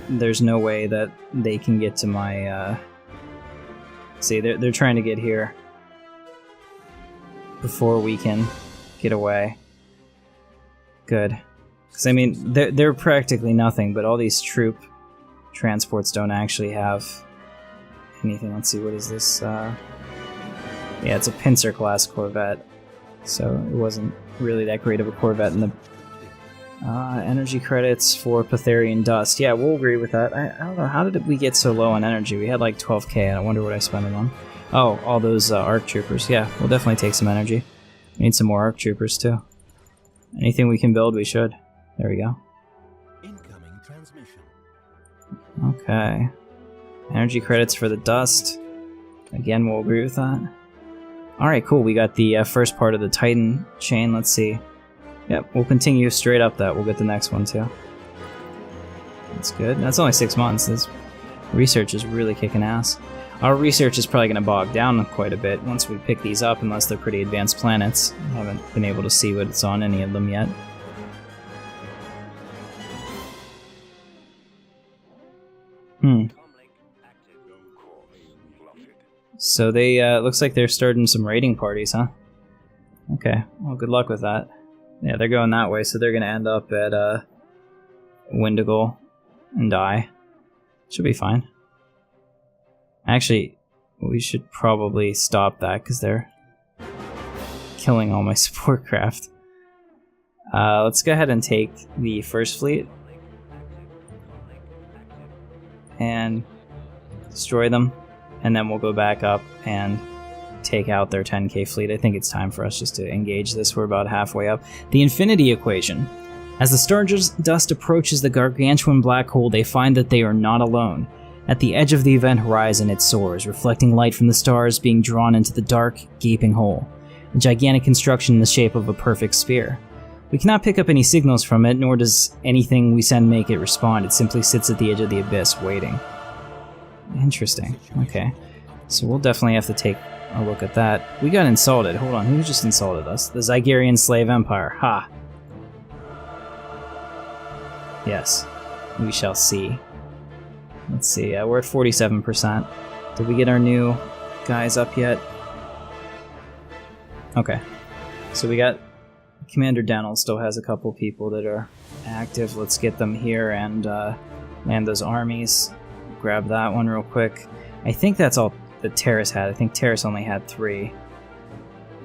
there's no way that they can get to my, see, they're trying to get here before we can get away. Good. Because, I mean, they're practically nothing, but all these troop transports don't actually have anything. Let's see, what is this? Yeah, it's a Pincer class Corvette, so it wasn't really that great of a Corvette in the energy credits for Patharian Dust. Yeah, we'll agree with that. I don't know, how did we get so low on energy? We had like 12k, I wonder what I spent it on. Oh, all those ARC troopers. Yeah, we'll definitely take some energy. We need some more ARC troopers too. Anything we can build, we should. There we go. Incoming transmission. Okay. Energy credits for the Dust. Again, we'll agree with that. Alright, cool. We got the first part of the Titan chain. Let's see. Yep, we'll continue straight up that. We'll get the next one too. That's good. That's only 6 months. This research is really kicking ass. Our research is probably going to bog down quite a bit once we pick these up, unless they're pretty advanced planets. I haven't been able to see what's on any of them yet. So they, looks like they're starting some raiding parties, huh? Okay, well, good luck with that. Yeah, they're going that way, so they're going to end up at, Windigal and die. Should be fine. Actually, we should probably stop that, because they're killing all my support craft. Let's go ahead and take the first fleet and destroy them, and then we'll go back up and take out their 10k fleet. I think it's time for us just to engage this. We're about halfway up. The Infinity Equation. As the Stardust approaches the gargantuan black hole, they find that they are not alone. At the edge of the event horizon, it soars, reflecting light from the stars being drawn into the dark, gaping hole, a gigantic construction in the shape of a perfect sphere. We cannot pick up any signals from it, nor does anything we send make it respond. It simply sits at the edge of the abyss, waiting. Interesting. Okay. So we'll definitely have to take a look at that. We got insulted. Hold on, who just insulted us? The Zygerian Slave Empire. Ha! Yes. We shall see. Let's see, we're at 47%. Did we get our new guys up yet? Okay. So we got... Commander Dennell still has a couple people that are active. Let's get them here and land those armies. Grab that one real quick. I think that's all that Taris had. I think Taris only had 3.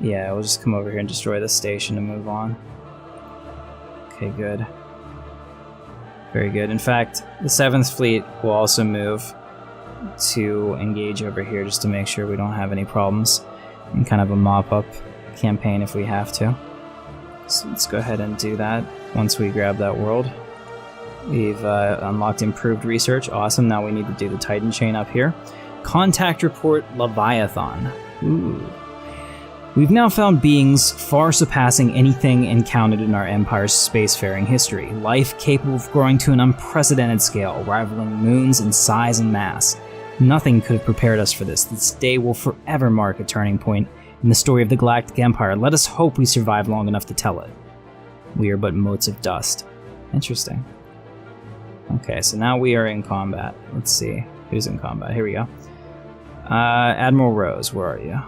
Yeah, we'll just come over here and destroy this station and move on. Okay, good. Very good. In fact, the 7th Fleet will also move to engage over here just to make sure we don't have any problems and kind of a mop-up campaign if we have to. So let's go ahead and do that once we grab that world. We've unlocked improved research. Awesome. Now we need to do the Titan chain up here. Contact report Leviathan. Ooh. We've now found beings far surpassing anything encountered in our Empire's spacefaring history. Life capable of growing to an unprecedented scale, rivaling moons in size and mass. Nothing could have prepared us for this. This day will forever mark a turning point in the story of the Galactic Empire. Let us hope we survive long enough to tell it. We are but motes of dust. Interesting. Okay, so now we are in combat. Let's see who's in combat. Here we go. Admiral Rose, where are you?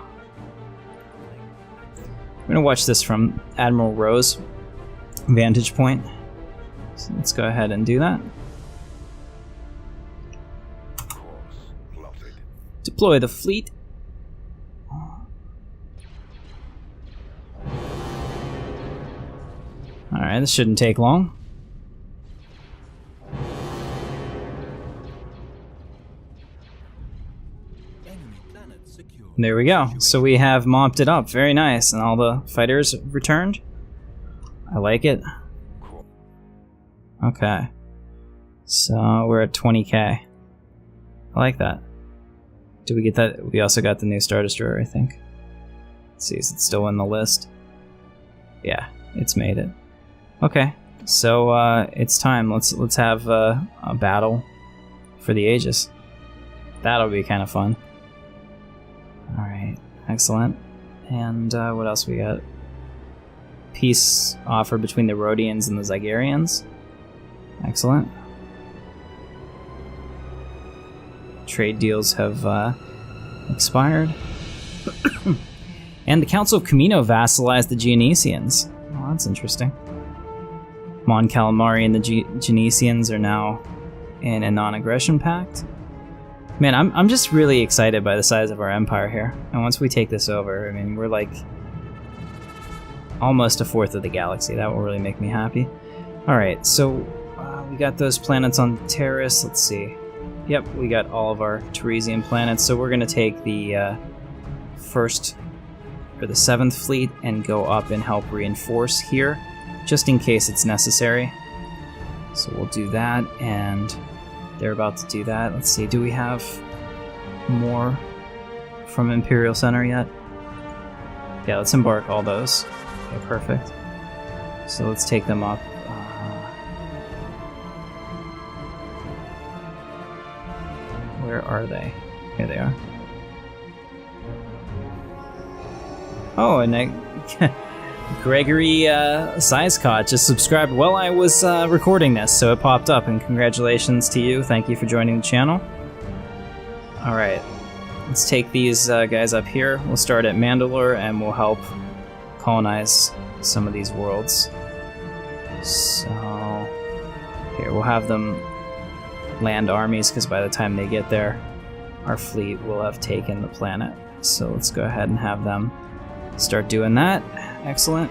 I'm going to watch this from Admiral Rose vantage point. So let's go ahead and do that. Deploy the fleet. Alright, this shouldn't take long. There we go. So we have mopped it up. Very nice. And all the fighters returned. I like it. Okay. So we're at 20k. I like that. Did we get that? We also got the new Star Destroyer, I think. Let's see, is it still in the list? Yeah, it's made it. Okay. So it's time. Let's have a battle for the Aegis. That'll be kind of fun. Alright, excellent. And what else we got? Peace offer between the Rhodians and the Zygarians. Excellent. Trade deals have expired. And the Council of Camino vassalized the Geonesians. Oh, that's interesting. Mon Calamari and the Geonesians are now in a non-aggression pact. Man, I'm just really excited by the size of our empire here. And once we take this over, I mean, we're like almost a fourth of the galaxy. That will really make me happy. Alright, so we got those planets on Taris. Let's see. Yep, we got all of our Tarisian planets. So we're going to take the first or the 7th Fleet and go up and help reinforce here, just in case it's necessary. So we'll do that, and they're about to do that. Let's see, do we have more from Imperial Center yet? Yeah, let's embark all those. Okay, perfect. So let's take them up. Where are they? Here they are. Oh, and Gregory Sizecott just subscribed while I was recording this, so it popped up, and congratulations to you. Thank you for joining the channel. Alright, let's take these guys up here. We'll start at Mandalore, and we'll help colonize some of these worlds. So, here, we'll have them land armies, because by the time they get there, our fleet will have taken the planet. So let's go ahead and have them start doing that. Excellent.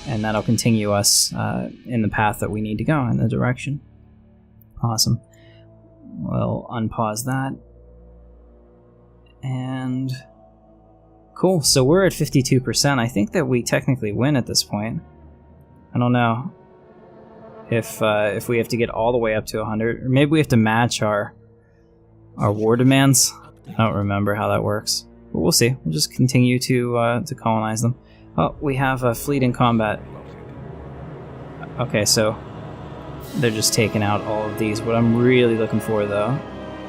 And that'll continue us in the path that we need to go, in the direction. Awesome. We'll unpause that. And cool. So we're at 52%. I think that we technically win at this point. I don't know if we have to get all the way up to 100, or maybe we have to match our war demands. I don't remember how that works. But we'll see. We'll just continue to colonize them. Oh, we have a fleet in combat. Okay, so they're just taking out all of these. What I'm really looking for, though,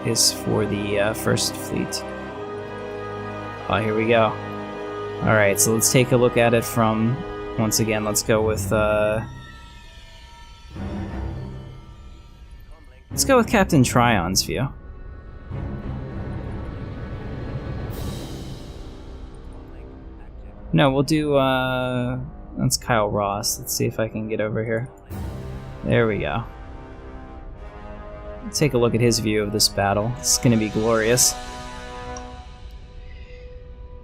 is for the first fleet. Oh, here we go. Alright, so let's take a look at it from... Once again, let's go with... Let's go with Captain Tryon's view. No, we'll do, that's Kyle Ross. Let's see if I can get over here. There we go. Let's take a look at his view of this battle. It's gonna be glorious.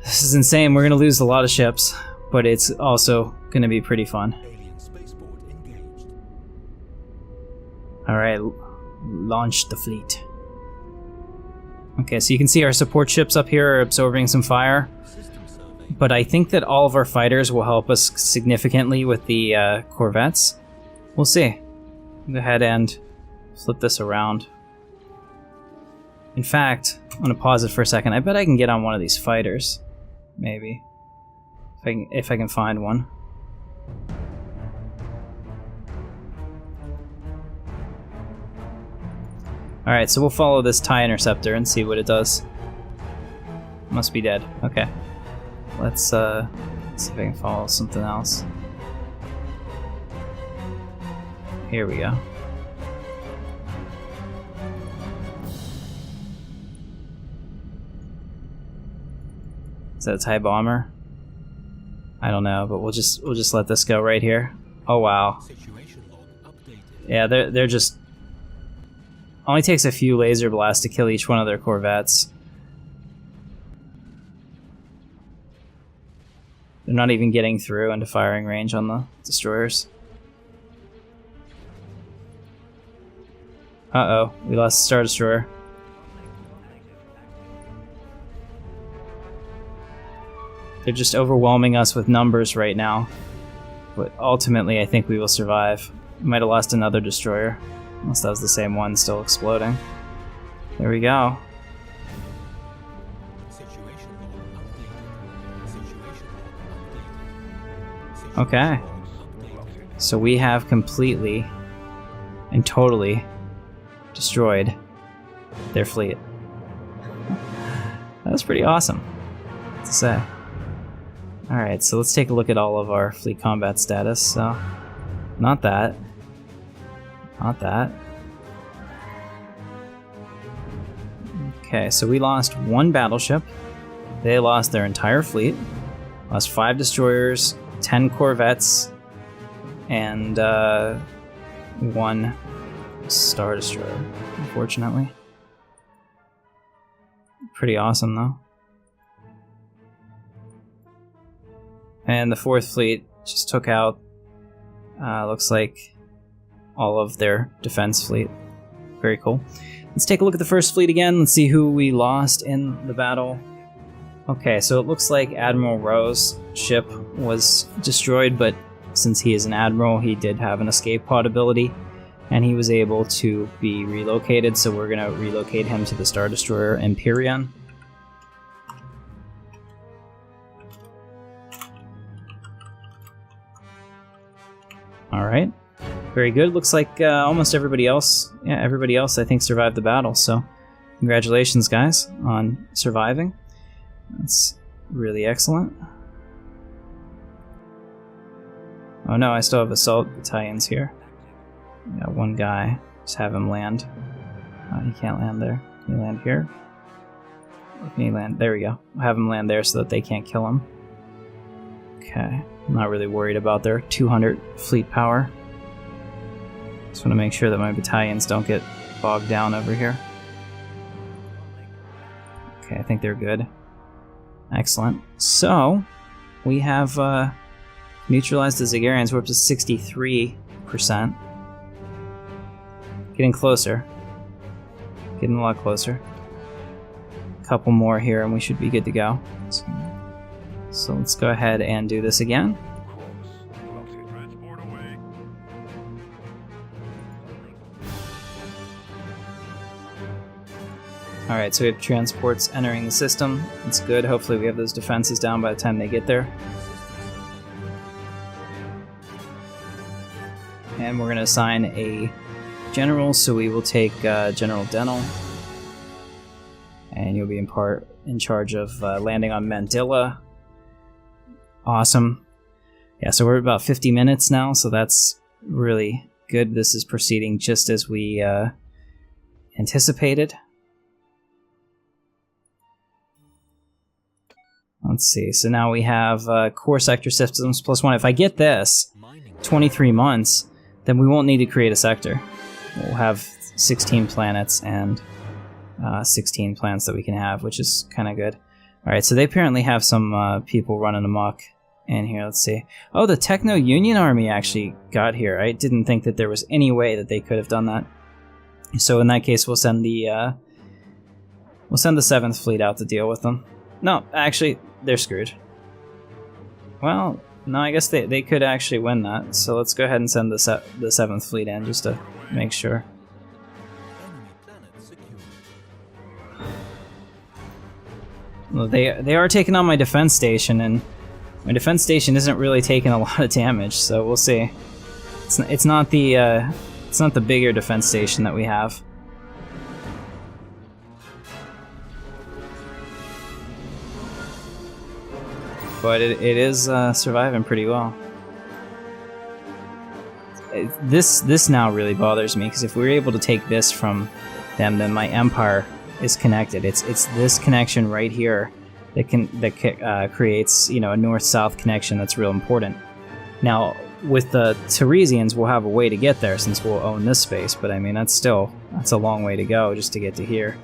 This is insane. We're gonna lose a lot of ships, but it's also gonna be pretty fun. Alright, launch the fleet. Okay, so you can see our support ships up here are absorbing some fire. But I think that all of our fighters will help us significantly with the corvettes. We'll see. Go ahead and flip this around. In fact, I'm going to pause it for a second. I bet I can get on one of these fighters. Maybe. If I can find one. Alright, so we'll follow this TIE interceptor and see what it does. Must be dead. Okay. Let's see if I can follow something else. Here we go. Is that a TIE bomber? I don't know, but we'll just let this go right here. Oh wow. Yeah, they're just only takes a few laser blasts to kill each one of their corvettes. They're not even getting through into firing range on the destroyers. Uh-oh, we lost the Star Destroyer. They're just overwhelming us with numbers right now. But ultimately, I think we will survive. We might have lost another destroyer. Unless that was the same one still exploding. There we go. Okay. So we have completely and totally destroyed their fleet. That's pretty awesome to say. Alright, so let's take a look at all of our fleet combat status. So, not that. Not that. Okay, so we lost one battleship. They lost their entire fleet. Lost 5 destroyers, 10 corvettes, and 1 Star Destroyer, unfortunately. Pretty awesome, though. And the 4th fleet just took out, looks like, all of their defense fleet. Very cool. Let's take a look at the 1st fleet again. Let's see who we lost in the battle. Okay, so it looks like Admiral Rowe's ship was destroyed, but since he is an admiral, he did have an escape pod ability, and he was able to be relocated, so we're going to relocate him to the Star Destroyer Empyrean. Alright, very good. Looks like almost everybody else, everybody else I think survived the battle, so congratulations guys on surviving. That's really excellent. Oh no, I still have assault battalions here. Got one guy, just have him land. He can't land there. Can he land here? Or can he land? There we go. I'll have him land there so that they can't kill him. Okay, I'm not really worried about their 200 fleet power. Just want to make sure that my battalions don't get bogged down over here. Okay, I think they're good. Excellent. So, we have neutralized the Zagarians. We're up to 63%. Getting closer. Getting a lot closer. A couple more here and we should be good to go. So let's go ahead and do this again. Alright, so we have transports entering the system. That's good. Hopefully we have those defenses down by the time they get there. And we're going to assign a general, so we will take General Denel. And you'll be in charge of landing on Mandalore. Awesome. Yeah, so we're at about 50 minutes now, so that's really good. This is proceeding just as we anticipated. Let's see, so now we have core sector systems +1. If I get this, 23 months, then we won't need to create a sector. We'll have 16 planets and 16 planets that we can have, which is kind of good. Alright, so they apparently have some people running amok And here, let's see. Oh, the Techno Union Army actually got here. I didn't think that there was any way that they could have done that. So in that case, we'll send the 7th Fleet out to deal with them. No, actually, they're screwed. Well, no, I guess they could actually win that. So let's go ahead and send the 7th Fleet in just to make sure. Enemy planet secure. Well, they are taking on my defense station, and my defense station isn't really taking a lot of damage. So we'll see. It's not the bigger defense station that we have. But it is surviving pretty well. This now really bothers me, because if we were able to take this from them, then my empire is connected. It's this connection right here that creates, you know, a north-south connection that's real important. Now, with the Tarisians, we'll have a way to get there since we'll own this space, but I mean, that's a long way to go just to get to here.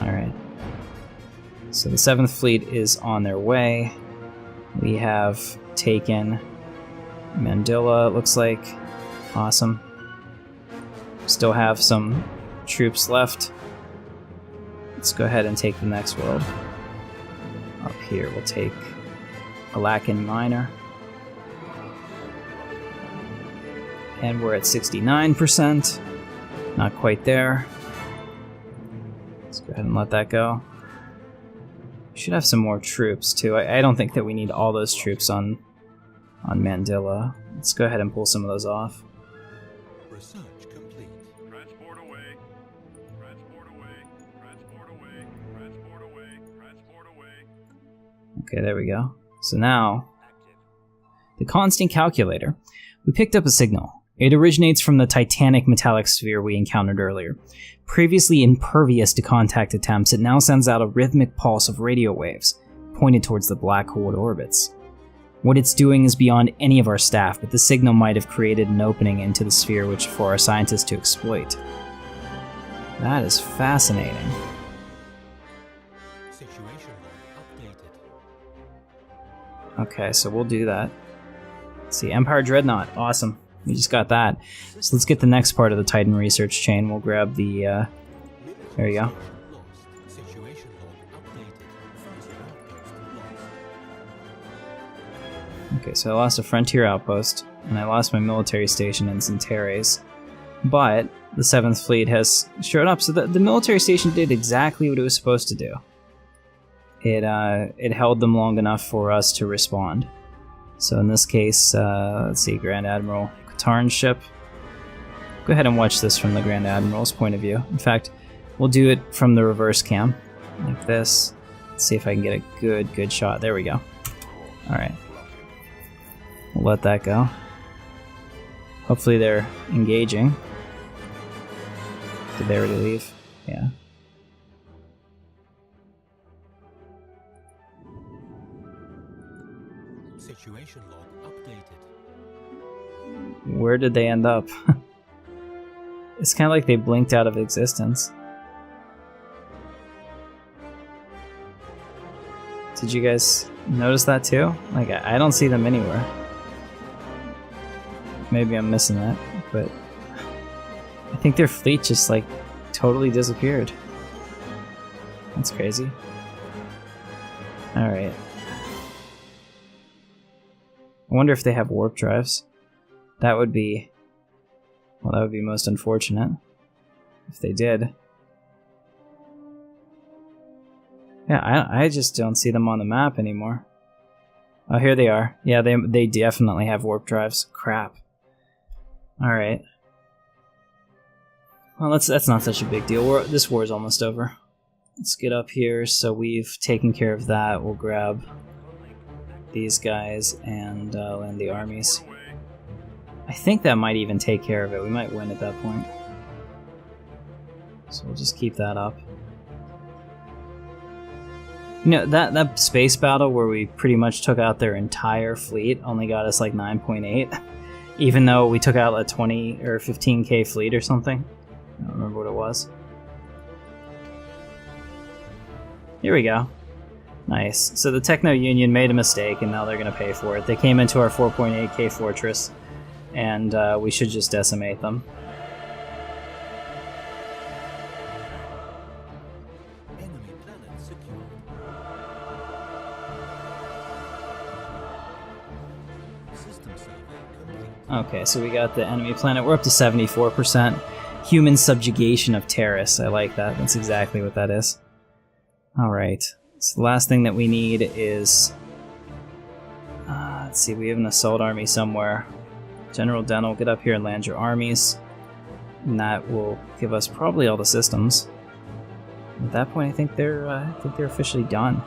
Alright. So the 7th Fleet is on their way. We have taken Mandalore, it looks like. Awesome. Still have some troops left. Let's go ahead and take the next world. Up here, we'll take Galactic Empire. And we're at 69%. Not quite there. Let's go ahead and let that go. We should have some more troops too. I don't think that we need all those troops on Mandalore. Let's go ahead and pull some of those off. Research complete. Transport away. Transport away. Transport away. Transport away. Transport away. Okay, there we go. So now, the constant calculator. We picked up a signal. It originates from the titanic metallic sphere we encountered earlier. Previously impervious to contact attempts, it now sends out a rhythmic pulse of radio waves, pointed towards the black hole it orbits. What it's doing is beyond any of our staff, but the signal might have created an opening into the sphere which for our scientists to exploit. That is fascinating. Situation log updated. Okay, so we'll do that. Let's see, Empire Dreadnought, awesome. We just got that. So let's get the next part of the Titan research chain. We'll grab the, there you go. Lost. Situation log updated. Frontier outpost lost. Okay, so I lost a frontier outpost, and I lost my military station in Taris. But the 7th Fleet has showed up, so the military station did exactly what it was supposed to do. It held them long enough for us to respond. So in this case, let's see, Grand Admiral Katarn's ship. Go ahead and watch this from the Grand Admiral's point of view. In fact, we'll do it from the reverse cam, like this. Let's see if I can get a good shot. There we go. Alright. We'll let that go. Hopefully they're engaging. Did they already leave? Yeah. Situation log updated. Where did they end up? It's kind of like they blinked out of existence. Did you guys notice that too? Like, I don't see them anywhere. Maybe I'm missing that, but I think their fleet just like totally disappeared. That's crazy. Alright. I wonder if they have warp drives. That would be... well, that would be most unfortunate if they did. Yeah, I just don't see them on the map anymore. Oh, here they are. Yeah, they definitely have warp drives. Crap. Alright. Well, that's not such a big deal. This war is almost over. Let's get up here. So we've taken care of that. We'll grab these guys and land the armies. I think that might even take care of it. We might win at that point. So we'll just keep that up. You know, that space battle where we pretty much took out their entire fleet only got us like 9.8. Even though we took out a 20 or 15k fleet or something. I don't remember what it was. Here we go. Nice. So the Techno Union made a mistake, and now they're going to pay for it. They came into our 4.8k fortress, and we should just decimate them. Enemy planet secured. System survey complete. Okay, so we got the enemy planet. We're up to 74%. Human subjugation of Taris. I like that. That's exactly what that is. Alright. So the last thing that we need is... let's see, we have an assault army somewhere. General Dental, get up here and land your armies. And that will give us probably all the systems. At that point, I think they're officially done.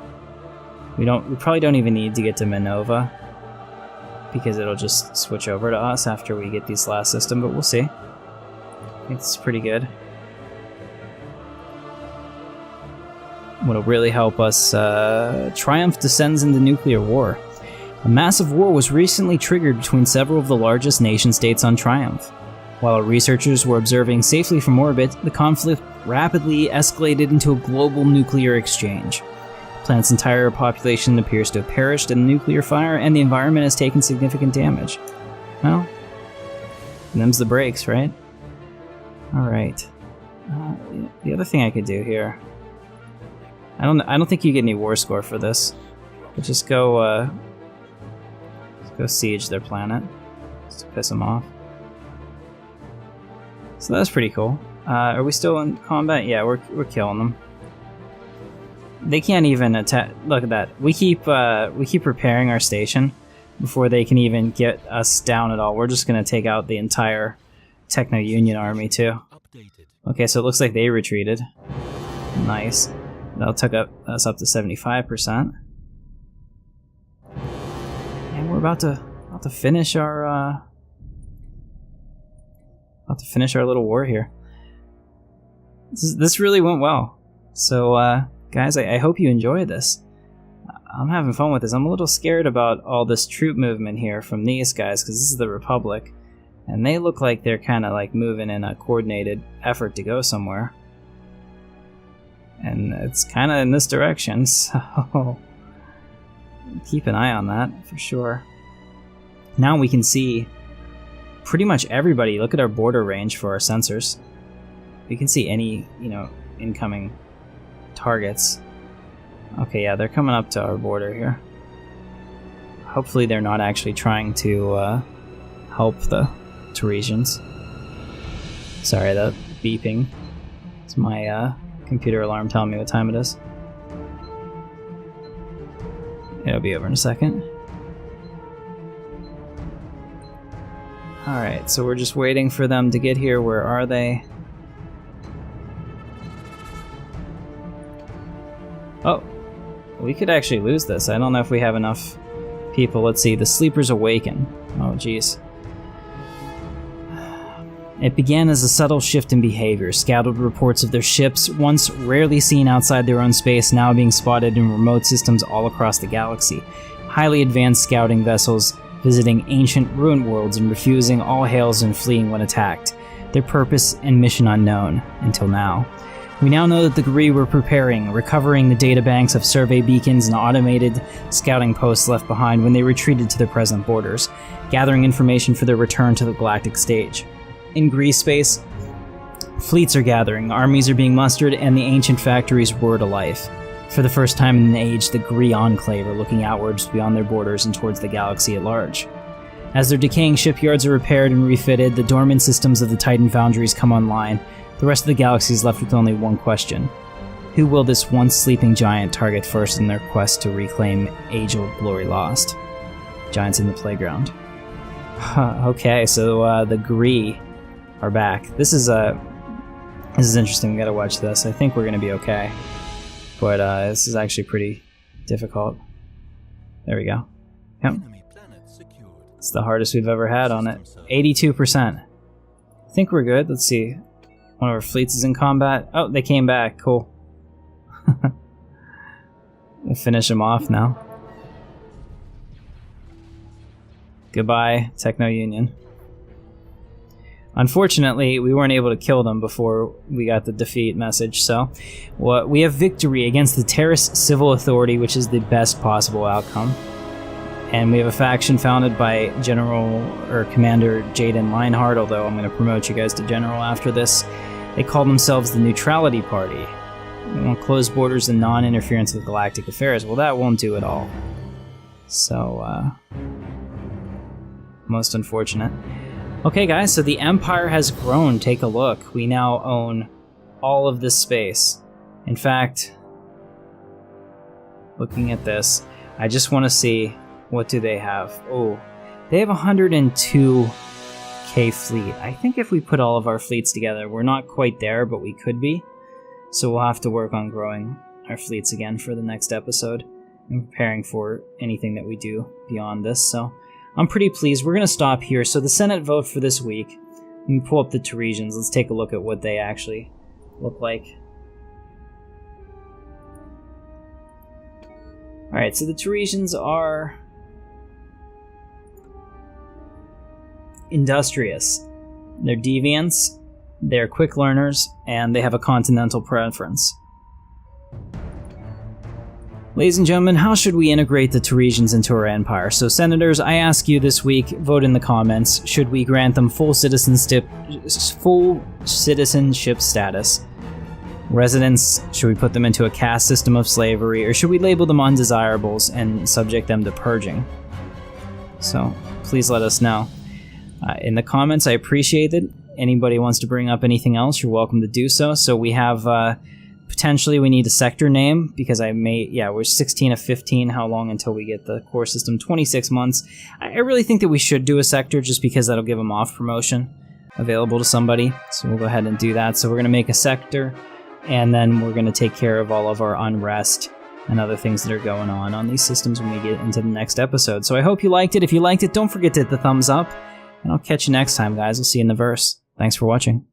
We probably don't even need to get to Minova, because it'll just switch over to us after we get these last system, but we'll see. I think it's pretty good. What'll really help us, Triumph descends into nuclear war. A massive war was recently triggered between several of the largest nation-states on Triumph. While our researchers were observing safely from orbit, the conflict rapidly escalated into a global nuclear exchange. The planet's entire population appears to have perished in the nuclear fire, and the environment has taken significant damage. Well, them's the breaks, right? Alright. The other thing I could do here... I don't think you get any war score for this. But just go siege their planet. Just to piss them off. So that's pretty cool. Are we still in combat? Yeah, we're killing them. They can't even attack. Look at that. We keep repairing our station before they can even get us down at all. We're just gonna take out the entire Techno Union army too. Updated. Okay, so it looks like they retreated. Nice. That took us up to 75%. And we're about to finish our little war here. This really went well. So guys, I hope you enjoyed this. I'm having fun with this. I'm a little scared about all this troop movement here from these guys, because this is the Republic, and they look like they're kind of like moving in a coordinated effort to go somewhere. And it's kind of in this direction, so keep an eye on that for sure. Now we can see pretty much everybody. Look at our border range for our sensors. We can see any, incoming targets. Okay, yeah, they're coming up to our border here. Hopefully they're not actually trying to help the Tarisians. Sorry, that beeping. It's my computer alarm telling me what time it is. It'll be over in a second. Alright, so we're just waiting for them to get here. Where are they? Oh, we could actually lose this. I don't know if we have enough people. Let's see, the Sleepers awaken. Oh, jeez. It began as a subtle shift in behavior. Scattered reports of their ships, once rarely seen outside their own space, now being spotted in remote systems all across the galaxy. Highly advanced scouting vessels visiting ancient ruined worlds and refusing all hails and fleeing when attacked. Their purpose and mission unknown, until now. We now know that the Gree were preparing, recovering the databanks of survey beacons and automated scouting posts left behind when they retreated to their present borders, gathering information for their return to the galactic stage. In Gree space, fleets are gathering, armies are being mustered, and the ancient factories roar to life. For the first time in an age, the Gree Enclave are looking outwards beyond their borders and towards the galaxy at large. As their decaying shipyards are repaired and refitted, the dormant systems of the Titan foundries come online. The rest of the galaxy is left with only one question. Who will this once sleeping giant target first in their quest to reclaim age-old glory lost? Giants in the playground. Okay, so the Gree are back. This is interesting. We gotta watch this. I think we're gonna be okay. But this is actually pretty difficult. There we go. Yep. Enemy planet secured. It's the hardest we've ever had on it. 82%. I think we're good. Let's see. One of our fleets is in combat. Oh, they came back. Cool. We'll finish them off now. Goodbye, Techno Union. Unfortunately, we weren't able to kill them before we got the defeat message, so we have victory against the Taris Civil Authority, which is the best possible outcome. And we have a faction founded by Commander Jaden Lionheart, although I'm going to promote you guys to General after this. They call themselves the Neutrality Party. They want closed borders and non-interference with galactic affairs. Well, that won't do at all. So, most unfortunate. Okay, guys, so the Empire has grown. Take a look. We now own all of this space. In fact, looking at this, I just want to see, what do they have? Oh, they have 102k fleet. I think if we put all of our fleets together, we're not quite there, but we could be. So we'll have to work on growing our fleets again for the next episode and preparing for anything that we do beyond this. So I'm pretty pleased. We're going to stop here. So the Senate vote for this week, let me pull up the Taresians. Let's take a look at what they actually look like. Alright, so the Taresians are industrious. They're deviants, they're quick learners, and they have a continental preference. Ladies and gentlemen, how should we integrate the Taresians into our empire? So, senators, I ask you this week, vote in the comments. Should we grant them full citizenship status? Residents, should we put them into a caste system of slavery, or should we label them undesirables and subject them to purging? So, please let us know. In the comments, I appreciate it. Anybody wants to bring up anything else, you're welcome to do so. So we have... potentially we need a sector name, because we're 16 of 15. How long until we get the core system? 26 months. I really think that we should do a sector, just because that'll give them off promotion available to somebody. So we'll go ahead and do that. So we're going to make a sector, and then we're going to take care of all of our unrest and other things that are going on these systems when we get into the next episode. So I hope you liked it. If you liked it, don't forget to hit the thumbs up, and I'll catch you next time, guys. I'll see you in the verse. Thanks for watching.